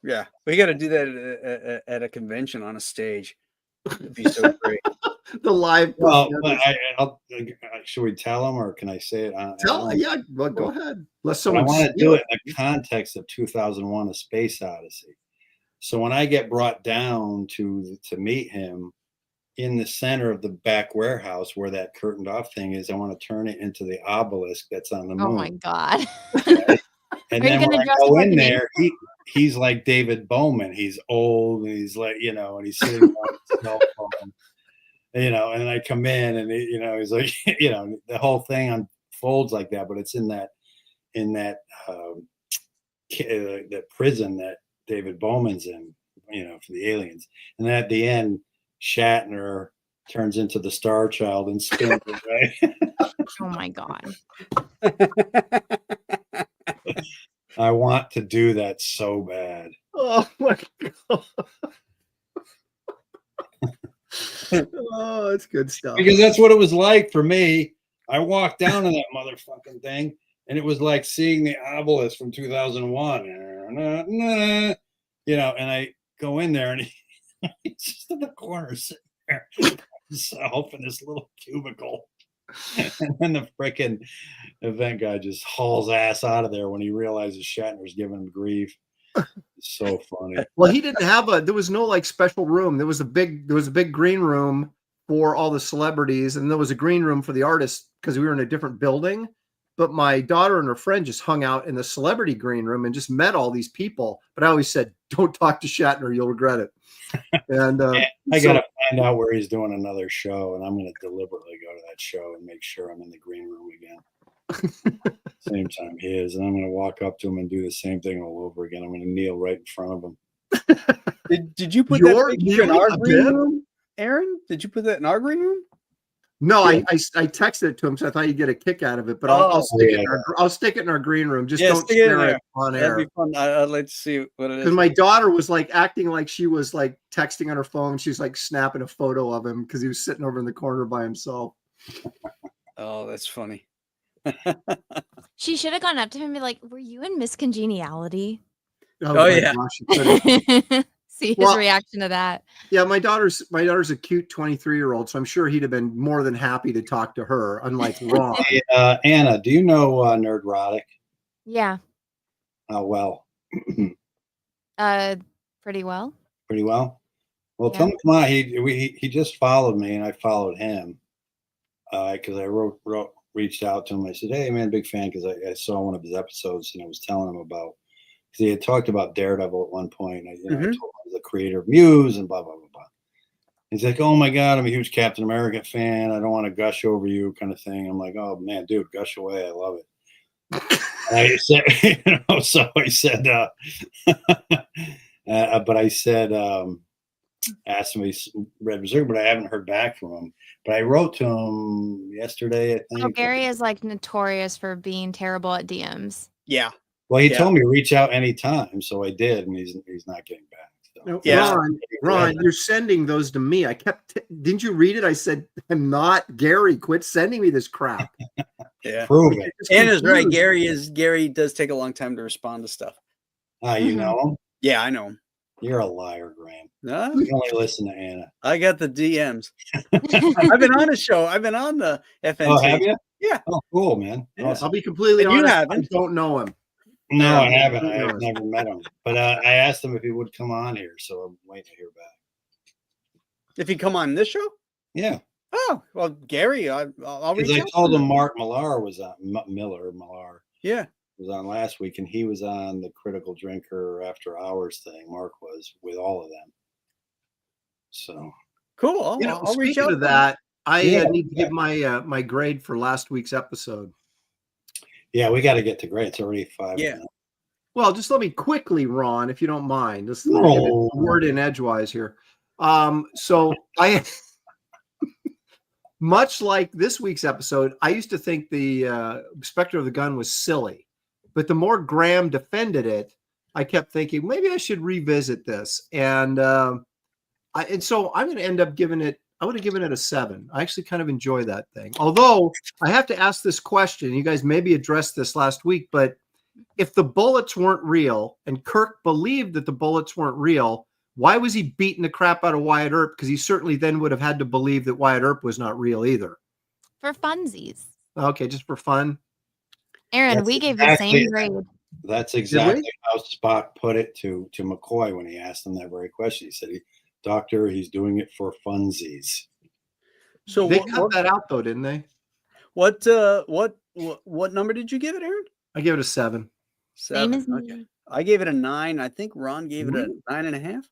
Yeah, we got to do that at a convention on a stage. It'd be so great. The live. Well, should we tell them or can I say it? Yeah, well, go ahead. I want to do it in the context of 2001: A Space Odyssey. So when I get brought down to meet him in the center of the back warehouse where that curtained off thing is, I want to turn it into the obelisk that's on the moon. Oh my God. Okay? And then when I go in there, he's like David Bowman. He's old and he's like, and he's sitting on his cell phone. And then I come in and he's like, the whole thing unfolds like that, but it's in that prison that David Bowman's in, for the aliens. And then at the end, Shatner turns into the Star Child and spins away. Oh my God. I want to do that so bad. Oh my God. Oh, it's good stuff. Because that's what it was like for me. I walked down in that motherfucking thing, and it was like seeing the obelisk from 2001. And I go in there, and He's just in the corner sitting there himself in this little cubicle. And then the freaking event guy just hauls ass out of there when he realizes Shatner's giving him grief. It's so funny. Well, he didn't have there was no like special room. There was a big green room for all the celebrities, and there was a green room for the artists because we were in a different building. But my daughter and her friend just hung out in the celebrity green room and just met all these people. But I always said, don't talk to Shatner, you'll regret it. And I got to find out where he's doing another show, and I'm going to deliberately go to that show and make sure I'm in the green room again. Same time he is, and I'm going to walk up to him and do the same thing all over again. I'm going to kneel right in front of him. Did you put that picture in our green room, Aaron? Did you put that in our green room? No, I texted it to him, so I thought you'd get a kick out of it. But I'll stick it in our green room. Just don't share it on air. That'd be fun. I'd like to see what it is. Because my daughter was like acting like she was like texting on her phone. She's like snapping a photo of him because he was sitting over in the corner by himself. Oh, that's funny. She should have gone up to him and be like, "Were you in Miss Congeniality?" Oh yeah. Gosh, see his reaction to that. Yeah, my daughter's a cute 23-year-old, so I'm sure he'd have been more than happy to talk to her, unlike Ron. Hey, Anna, do you know Nerdrotic? Yeah. Well. Pretty well. Pretty well. Well, Yeah. tell him come on. He just followed me, and I followed him because I reached out to him. I said, "Hey, man, big fan," because I saw one of his episodes, and I was telling him about because he had talked about Daredevil at one point. I told him I was the creator of Muse and blah blah blah blah. He's like, "Oh my God, I'm a huge Captain America fan. I don't want to gush over you," kind of thing. I'm like, "Oh man, dude, gush away. I love it." And I said, so I said, but I said, asked him if he read Berserk, but I haven't heard back from him. But I wrote to him yesterday, I think. Oh, Gary is like notorious for being terrible at DMs. Yeah. Well, he told me to reach out anytime, so I did, and he's not getting back. So. Yeah. Ron, you're sending those to me. I kept. Didn't you read it? I said, "I'm not Gary. Quit sending me this crap." Yeah. Prove it. Anna's right. Gary does take a long time to respond to stuff. You know him? Yeah, I know him. You're a liar, Graham. No, You only listen to Anna. I got the DMs. I've been on a show. I've been on the FNT. Oh, have you? Yeah. Oh, cool, man. Yeah. Awesome. I'll be completely And you honest. haven't. I don't know him. No, I haven't. I've never met him. But I asked him if he would come on here, so I'm waiting to hear back. If you come on this show? Yeah. Oh, well, Gary, I'll reach Because I out told to him Mark Millar was on, Millar Yeah. was on last week, and he was on the Critical Drinker After Hours thing. Mark was with all of them. So Cool. I'll reach Speaking out of that, I Yeah. need to give my grade for last week's episode. yeah, we got to get to grade. It's already 5. Yeah. now. Well, just let me quickly, Ron, if you don't mind. Just No. get a word in edgewise here. So I, much like this week's episode, I used to think the Spectre of the Gun was silly, but the more Graham defended it, I kept thinking maybe I should revisit this, and so I'm going to end up giving it. I would have given it a 7. I actually kind of enjoy that thing. Although I have to ask this question. You guys maybe addressed this last week, but if the bullets weren't real and Kirk believed that the bullets weren't real, why was he beating the crap out of Wyatt Earp? Because he certainly then would have had to believe that Wyatt Earp was not real either. For funsies. Okay, just for fun. Aaron, That's we gave exactly- the same grade. That's exactly how Spock put it to McCoy when he asked him that very question. He said, "Doctor, he's doing it for funsies." So They cut that out though, didn't they? what number did you give it, Aaron? I give it a 7. Same as Okay. me. I gave it a 9. I think Ron gave it a 9.5.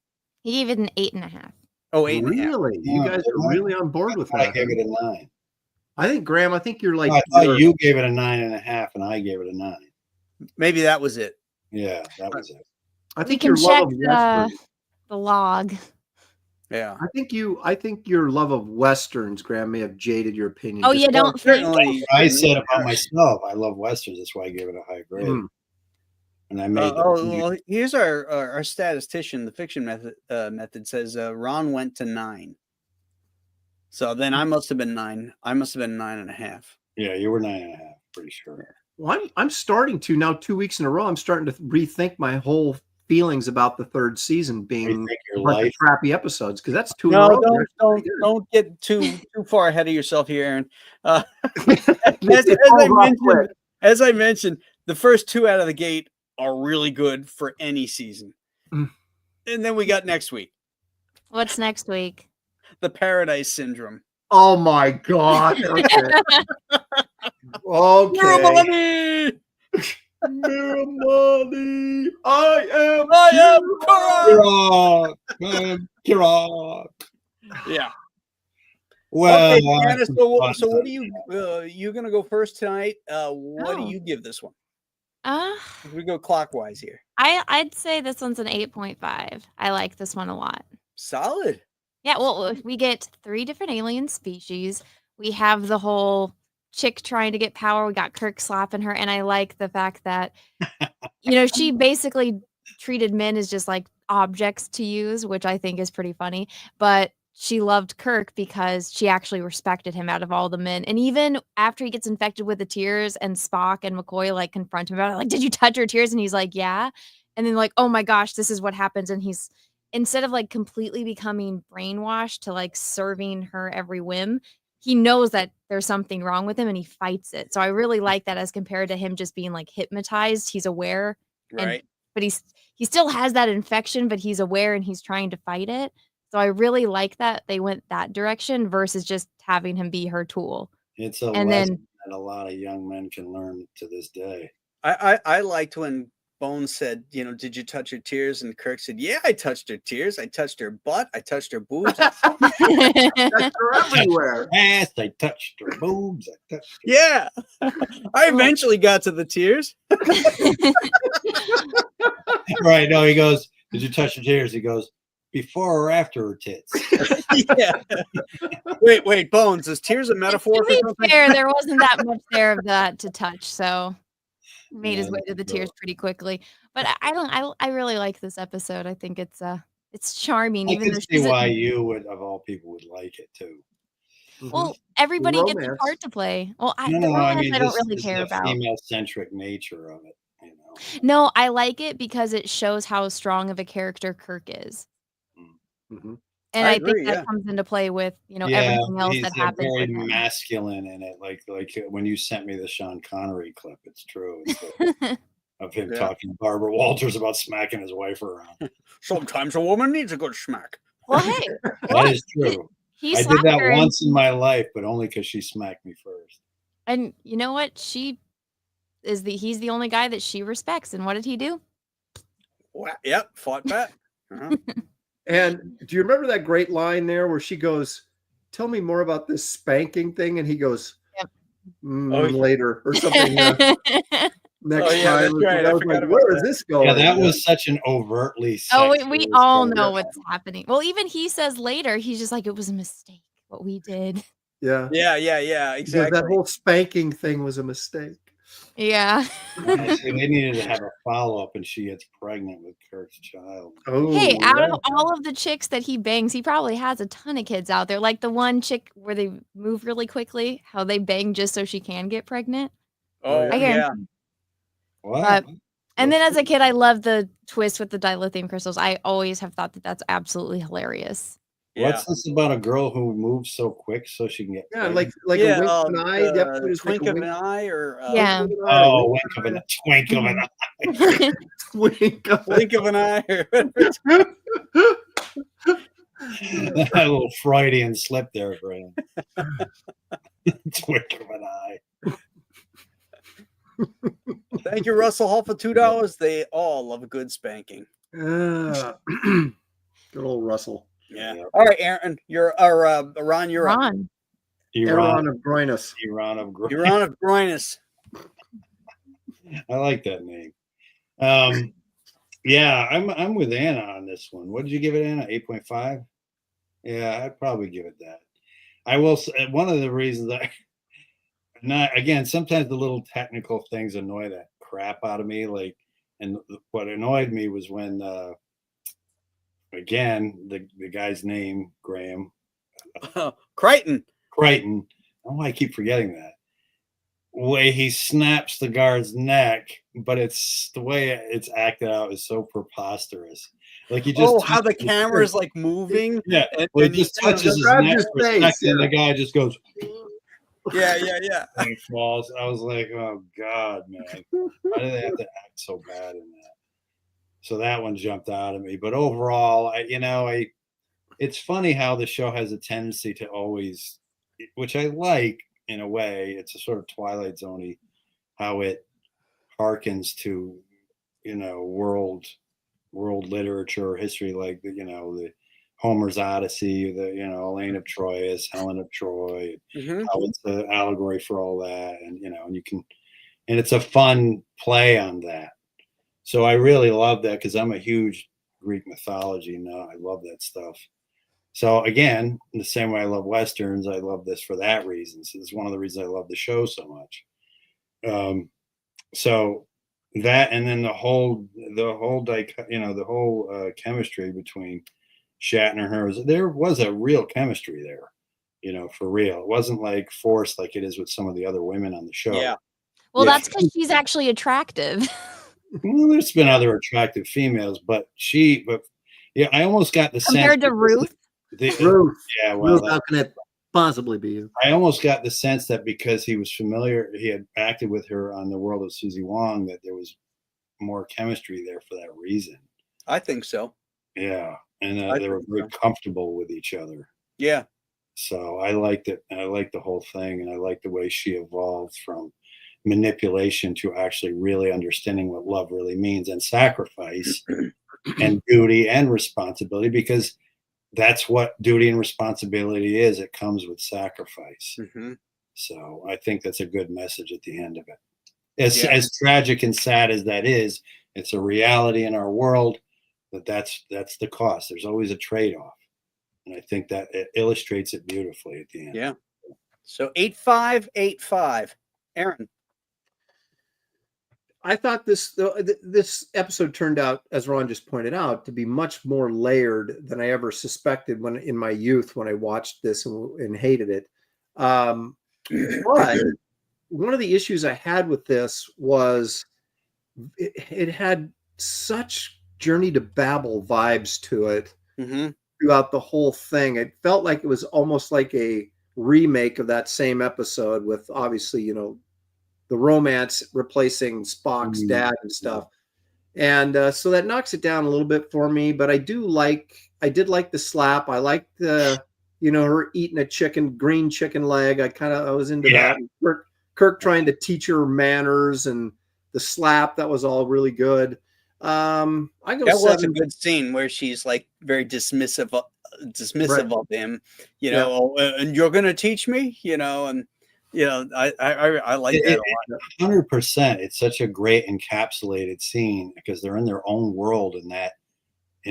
He gave it an 8.5. Oh, 8.5. Really? You Yeah, guys are really on board with I that. gave it a 9. I think, Graham, I think you're like. I thought you gave it a 9.5, and I gave it a 9. Maybe that was it. Yeah, that was it. I We think can your check love of westerns. the log. Yeah. I think your love of westerns, Graham, may have jaded your opinion. Oh, just you don't think? Certainly. I said about myself, I love westerns. That's why I gave it a high grade. Mm. And I made. well, here's our statistician. The fiction method says Ron went to 9. So then I must have been 9. I must have been 9.5. Yeah, you were 9.5, pretty sure. Well, I'm starting to now 2 weeks in a row. I'm starting to rethink my whole feelings about the third season You being think a your bunch of life? crappy episodes? Because that's two in a No, row. They're actually pretty don't get too far ahead of yourself here, Aaron. good. As I mentioned, the first 2 out of the gate are really good for any season. Mm. And then we got next week, What's next week? the Paradise Syndrome. Oh my god. Okay. Okay. Money! Money. I am Kirk. Yeah. Well, Okay, Anna, so what do you gonna go first tonight? What do Oh. you give this one? Uh, If we go clockwise here. I'd say this one's an 8.5. I like this one a lot. Solid. Yeah, well, we get 3 different alien species. We have the whole chick trying to get power. We got Kirk slapping her, and I like the fact that, she basically treated men as just like objects to use, which I think is pretty funny. But she loved Kirk because she actually respected him out of all the men. And even after he gets infected with the tears and Spock and McCoy like confront him about it, like, did you touch her tears? And he's like, yeah. And then like, oh my gosh, this is what happens. And he's instead of like completely becoming brainwashed to like serving her every whim, he knows that there's something wrong with him and he fights it. So I really like that as compared to him just being like hypnotized. He's aware, Right. but he still has that infection, but he's aware and he's trying to fight it. So I really like that they went that direction versus just having him be her tool. It's a And lesson then that a lot of young men can learn to this day. I liked when Bones said, did you touch her tears? And Kirk said, yeah, I touched her tears. I touched her butt. I touched her boobs. They're everywhere. Ass, I touched her boobs. I touched her. Yeah. I eventually got to the tears. Right. No, he goes, did you touch her tears? He goes, before or after her tits? Yeah. Wait, Bones, is tears a metaphor to for be something? fair, there wasn't that much there of that to touch, so he made his Yeah, way to the tears pretty quickly. But I really like this episode. I think it's charming, I even can though see she's why you would, of all people, would like it too. well, everybody gets a Romance. part to play. Well, No, the no, I romance mean, I don't this really is care the about. female-centric nature of it. No, I like it because it shows how strong of a character Kirk is. Mhm. And I I agree, think that yeah. comes into play with, Yeah, everything else he's that happens very with him. masculine in it. Like when you sent me the Sean Connery clip, it's true. It's like, of him Yeah. talking to Barbara Walters about smacking his wife around. Sometimes a woman needs a good smack. Well, hey, That is true. he I did slapped that her and- once in my life, but only because she smacked me first. And you know what? He's the only guy that she respects. And what did he do? Yep, fought back. Uh-huh. And do you remember that great line there where she goes, "Tell me more about this spanking thing," and he goes, Yep. Later or something. Next Oh, yeah, time. that's right. I I was forgot like, about where is that. this going? Yeah, that was such an overtly Oh, we sexual all story. know what's happening. Well, even he says later, he's just like, it was a mistake what we did. Yeah. Yeah, Because exactly. that whole spanking thing was a mistake. Yeah. See, they needed to have a follow-up, and she gets pregnant with Kirk's child. Oh, Hey, out yeah. of all of the chicks that he bangs, he probably has a ton of kids out there. Like the one chick where they move really quickly, how they bang just so she can get pregnant. Oh, I yeah. guarantee. What? But and then as a kid, I love the twist with the dilithium crystals. I always have thought that that's absolutely hilarious. Yeah. What's this about a girl who moves so quick so she can get Yeah, pregnant? like Yeah, a wink of an eye. The episode is twink like a of wink, an eye, or Yeah. wink of an eye, Oh, wink wink of an eye. wink of an blink of an eye. Or That little Freudian slip there for him. Wink of an eye. Thank you, Russell Hall, for $2. They all love a good spanking. Good old Russell. Yeah. Yeah. All right, Aaron, Ron, you're up. Ron. Elaan of Troyius. Elaan of You're on of Groinus. I like that name. Yeah, I'm with Anna on this one. What did you give it, Anna? 8.5? Yeah, I'd probably give it that. I will say one of the reasons sometimes the little technical things annoy the crap out of me. And what annoyed me was when again, the guy's name, Graham Crichton. Crichton. I don't know why I keep forgetting that. Way he snaps the guard's neck but it's the way it's acted out is so preposterous. Like he just how the camera is like moving. yeah, and well, he you just see him touches his grabs neck his for a face, second, and the guy just goes yeah. and he falls. I was like, oh God, man, why do they have to act so bad in that? So that one jumped out at me. But overall, it's funny how the show has a tendency to always, which I like in a way. It's a sort of Twilight Zone-y, how it harkens to, world literature or history, like the Homer's Odyssey, the Elaine of Troyius, Helen of Troy, how it's an allegory for all that, and and it's a fun play on that. So I really love that because I'm a huge Greek mythology nut. I love that stuff. So again, in the same way I love Westerns, I love this for that reason. So it's one of the reasons I love the show so much. So that, and then the whole chemistry between Shatner and her, there was a real chemistry there, for real. It wasn't like forced like it is with some of the other women on the show. Yeah. Well, that's because she's actually attractive. Well, there's been other attractive females, but yeah, I almost got the compared sense to Ruth. Ruth. Yeah, well, Ruth, how can it possibly be you? I almost got the sense that because he was familiar, he had acted with her on The World of Susie Wong, that there was more chemistry there for that reason. I think so. Yeah, and they were very comfortable with each other. Yeah. So I liked it. I liked the whole thing, and I liked the way she evolved from manipulation to actually really understanding what love really means, and sacrifice and duty and responsibility, because that's what duty and responsibility is. It comes with sacrifice. So I think that's a good message at the end of it. As tragic and sad as that is, it's a reality in our world that's the cost. There's always a trade-off. And I think that it illustrates it beautifully at the end. Yeah. So 8585. Aaron. I thought this episode turned out, as Ron just pointed out, to be much more layered than I ever suspected when in my youth when I watched this and hated it. But one of the issues I had with this was it had such Journey to Babel vibes to it throughout the whole thing. It felt like it was almost like a remake of that same episode with obviously, the romance replacing Spock's dad and stuff. And so that knocks it down a little bit for me, but I did like the slap. I liked the, her eating a green chicken leg. I was into that. And Kirk trying to teach her manners, and the slap, that was all really good. I go that 7. was a good scene where she's like very dismissive of him, and you're going to teach me, and I like that a lot. 100%. It's such a great encapsulated scene because they're in their own world in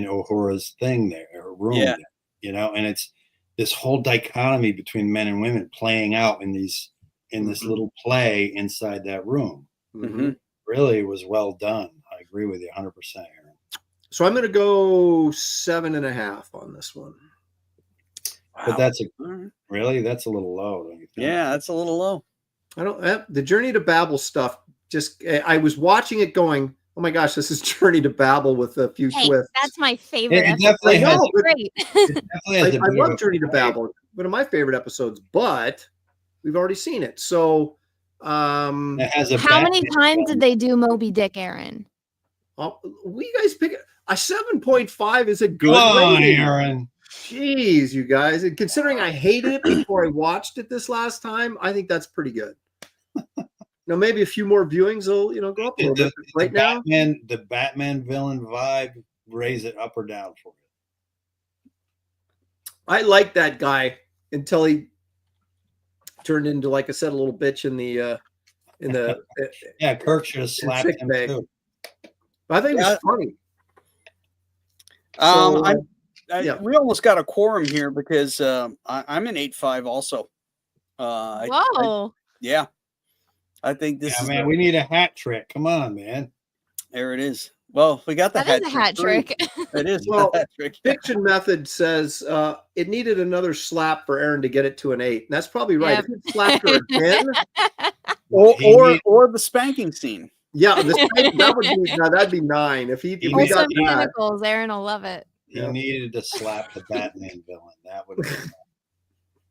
Uhura's thing there, or room, and it's this whole dichotomy between men and women playing out in this little play inside that room. Really was well done. I agree with you 100%, Aaron. So I'm going to go 7.5 on this one. But that's that's a little low, don't you think? Yeah, that's a little low. I don't. The Journey to Babel stuff. I was watching it, going, "Oh my gosh, this is Journey to Babel with a few twists." That's my favorite. It definitely has. Great. I love Journey to Babel. One of my favorite episodes, but we've already seen it. So, it has a how many times did they do Moby Dick, Aaron? We guys pick it. A 7.5 is a good rating. Aaron. Jeez, you guys. And considering I hated it before I watched it this last time, I think that's pretty good. Now, maybe a few more viewings will, go up a little bit. Right now, the Batman villain vibe, raise it up or down for you. I like that guy until he turned into, like I said, a little bitch in the yeah, Kirk should have slapped him too. I think it's funny. We almost got a quorum here because I'm an 8.5 also. Whoa. I think this is. Man, we need a hat trick. Come on, man. There it is. Well, we got the hat trick. That is a hat trick. It is well, a hat trick. Fiction Method says it needed another slap for Aaron to get it to an 8. And that's probably right. If he slapped her again. Or the spanking scene. Yeah, that'd be 9 if he Oh, got Some that. tentacles. Aaron will love it. He needed to slap the Batman villain. That would have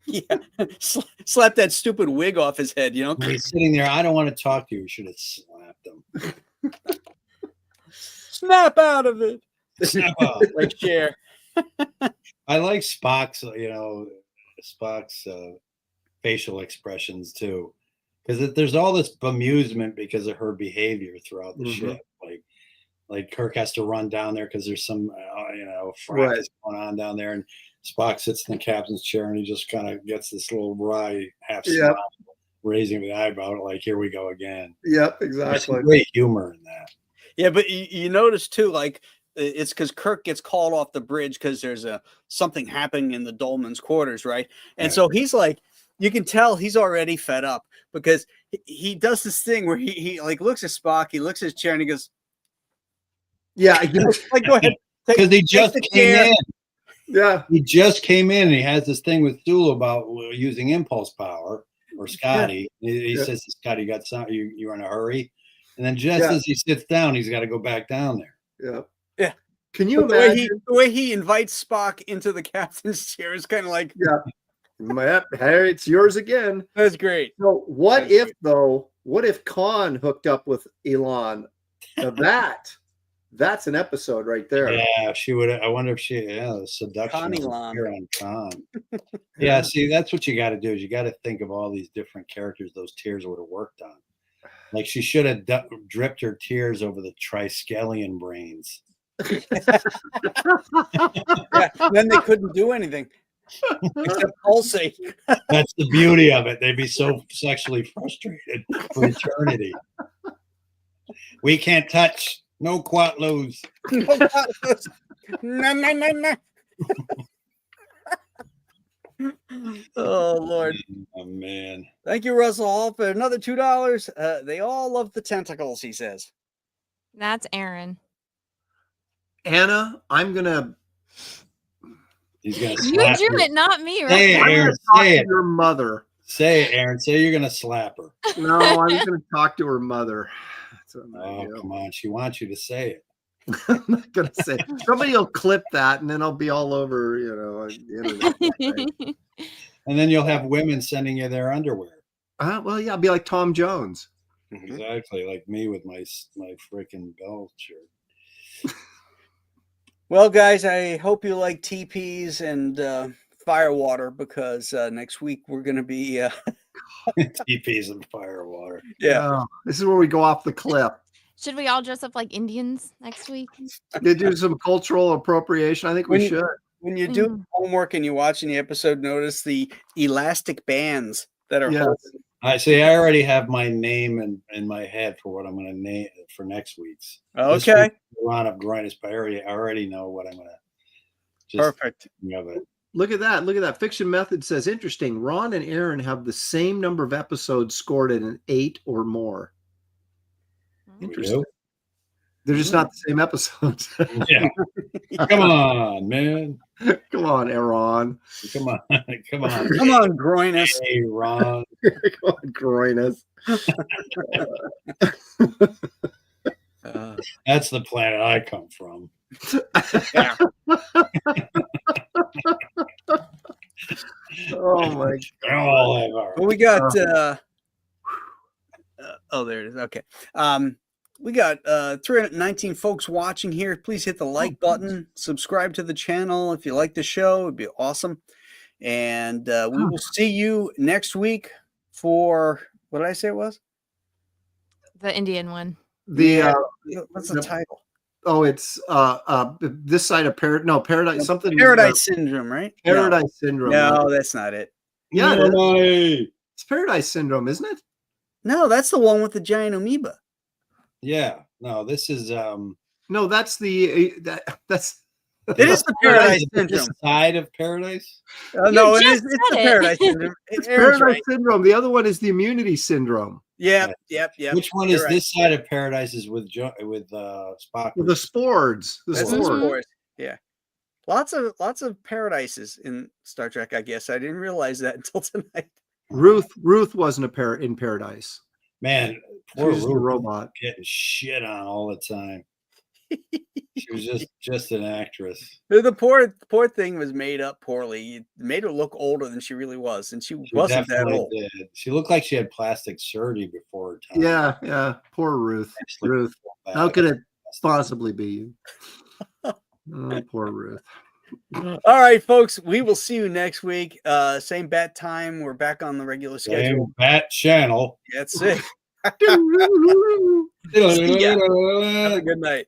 Yeah, slap that stupid wig off his head. been. He's sitting there. I don't want to talk to you. You should have slapped him. Snap out of it. Snap out. Like Cher. I like Spock's, facial expressions too, because there's all this bemusement because of her behavior throughout the ship. Like Kirk has to run down there because there's some, fracas going on down there, and Spock sits in the captain's chair and he just kind of gets this little wry half smile, raising the eyebrow, like, here we go again. Yep, There's exactly. some great humor in that. Yeah, but you notice too, like it's because Kirk gets called off the bridge because there's something happening in the Dohlman's quarters, right? And so he's like, you can tell he's already fed up because he does this thing where he like looks at Spock, he looks at his chair, and he goes, Yeah, like, go ahead. Because he just came in. Yeah. He just came in and he has this thing with Sulu about using impulse power, or Scotty. He says to Scotty, you got something, you're in a hurry. And then just as he sits down, he's got to go back down there. Yeah. Yeah. Can you But imagine the way he invites Spock into the captain's chair is kind of like, hey, it's yours again. That's great. So what if Khan hooked up with Elaan? Now that's an episode right there. Yeah, she would. I wonder if the seduction here on Khan. Yeah, see, that's what you got to do. Is you got to think of all these different characters those tears would have worked on. Like she should have dripped her tears over the Triskelion brains. Then they couldn't do anything except pulsate. That's the beauty of it. They'd be so sexually frustrated for eternity. We can't touch. No quatlos. No. Oh, Lord. Oh, man. Thank you, Russell Hall, for another $2. They all love the tentacles, he says. That's Aaron. Anna, I'm going to. He's going to You slap drew her. it, not me, right? Say it, Aaron. Say it. Your mother. Say it, Aaron. Say you're going to slap her. No, I'm going to talk to her mother. Oh, come on. She wants you to say it. I'm not going to say it. Somebody will clip that and then I'll be all over, the internet. And then you'll have women sending you their underwear. Well, yeah, I'll be like Tom Jones. Exactly, like me with my freaking belt shirt. Well, guys, I hope you like TPs and Firewater because next week we're going to be TPs and Firewater. Yeah. This is where we go off the cliff. Should we all dress up like Indians next week? They do some cultural appropriation. I think we should. When you do homework and you're watching the episode, notice the elastic bands that are holding. I see. I already have my name in my head for what I'm going to name for next week's. Okay. Elaan of Troyius, but I already know what I'm going to. Perfect. Look at that. Look at that. Fiction Method says, interesting. Ron and Aaron have the same number of episodes scored at an 8 or more. Interesting. They're just not the same episodes. Yeah. Come on, man. Come on, Aaron. Come on. Come on. Come on, Groinus. Hey, Ron. Come on, Groinus. That's the planet I come from. Yeah. Oh, my God. Well, we got there it is. Okay. We got 319 folks watching here. Please hit the like button, subscribe to the channel if you like the show. It'd be awesome. And we will see you next week for what did I say it was? The Indian one. What's the title? Oh, it's this side of Paradise something. Paradise Syndrome, right? Paradise Syndrome. No, that's not it. Yeah, no. It's Paradise Syndrome, isn't it? No, that's the one with the giant amoeba. Yeah. No, this is no, that's that's it is the Paradise Syndrome. This side of Paradise? No, it's the Paradise Syndrome. It's Paradise Syndrome. The other one is the Immunity Syndrome. Yep. Which one is this side of Paradise? Is with Spock? With the spores. The spores. Yeah. Lots of paradises in Star Trek, I guess. I didn't realize that until tonight. Ruth wasn't in Paradise. Man, poor She's just a Ruth robot. getting shit on all the time. She was just an actress. The poor thing was made up poorly. It made her look older than she really was, and she wasn't that definitely old. did. She looked like she had plastic surgery before her time. Yeah, yeah. Poor Ruth. Actually, Ruth. bad. How could it possibly be you? Oh, poor Ruth. All right, folks. We will see you next week. Same bat time. We're back on the regular schedule. Same bat channel. That's it. See ya. Have a good night.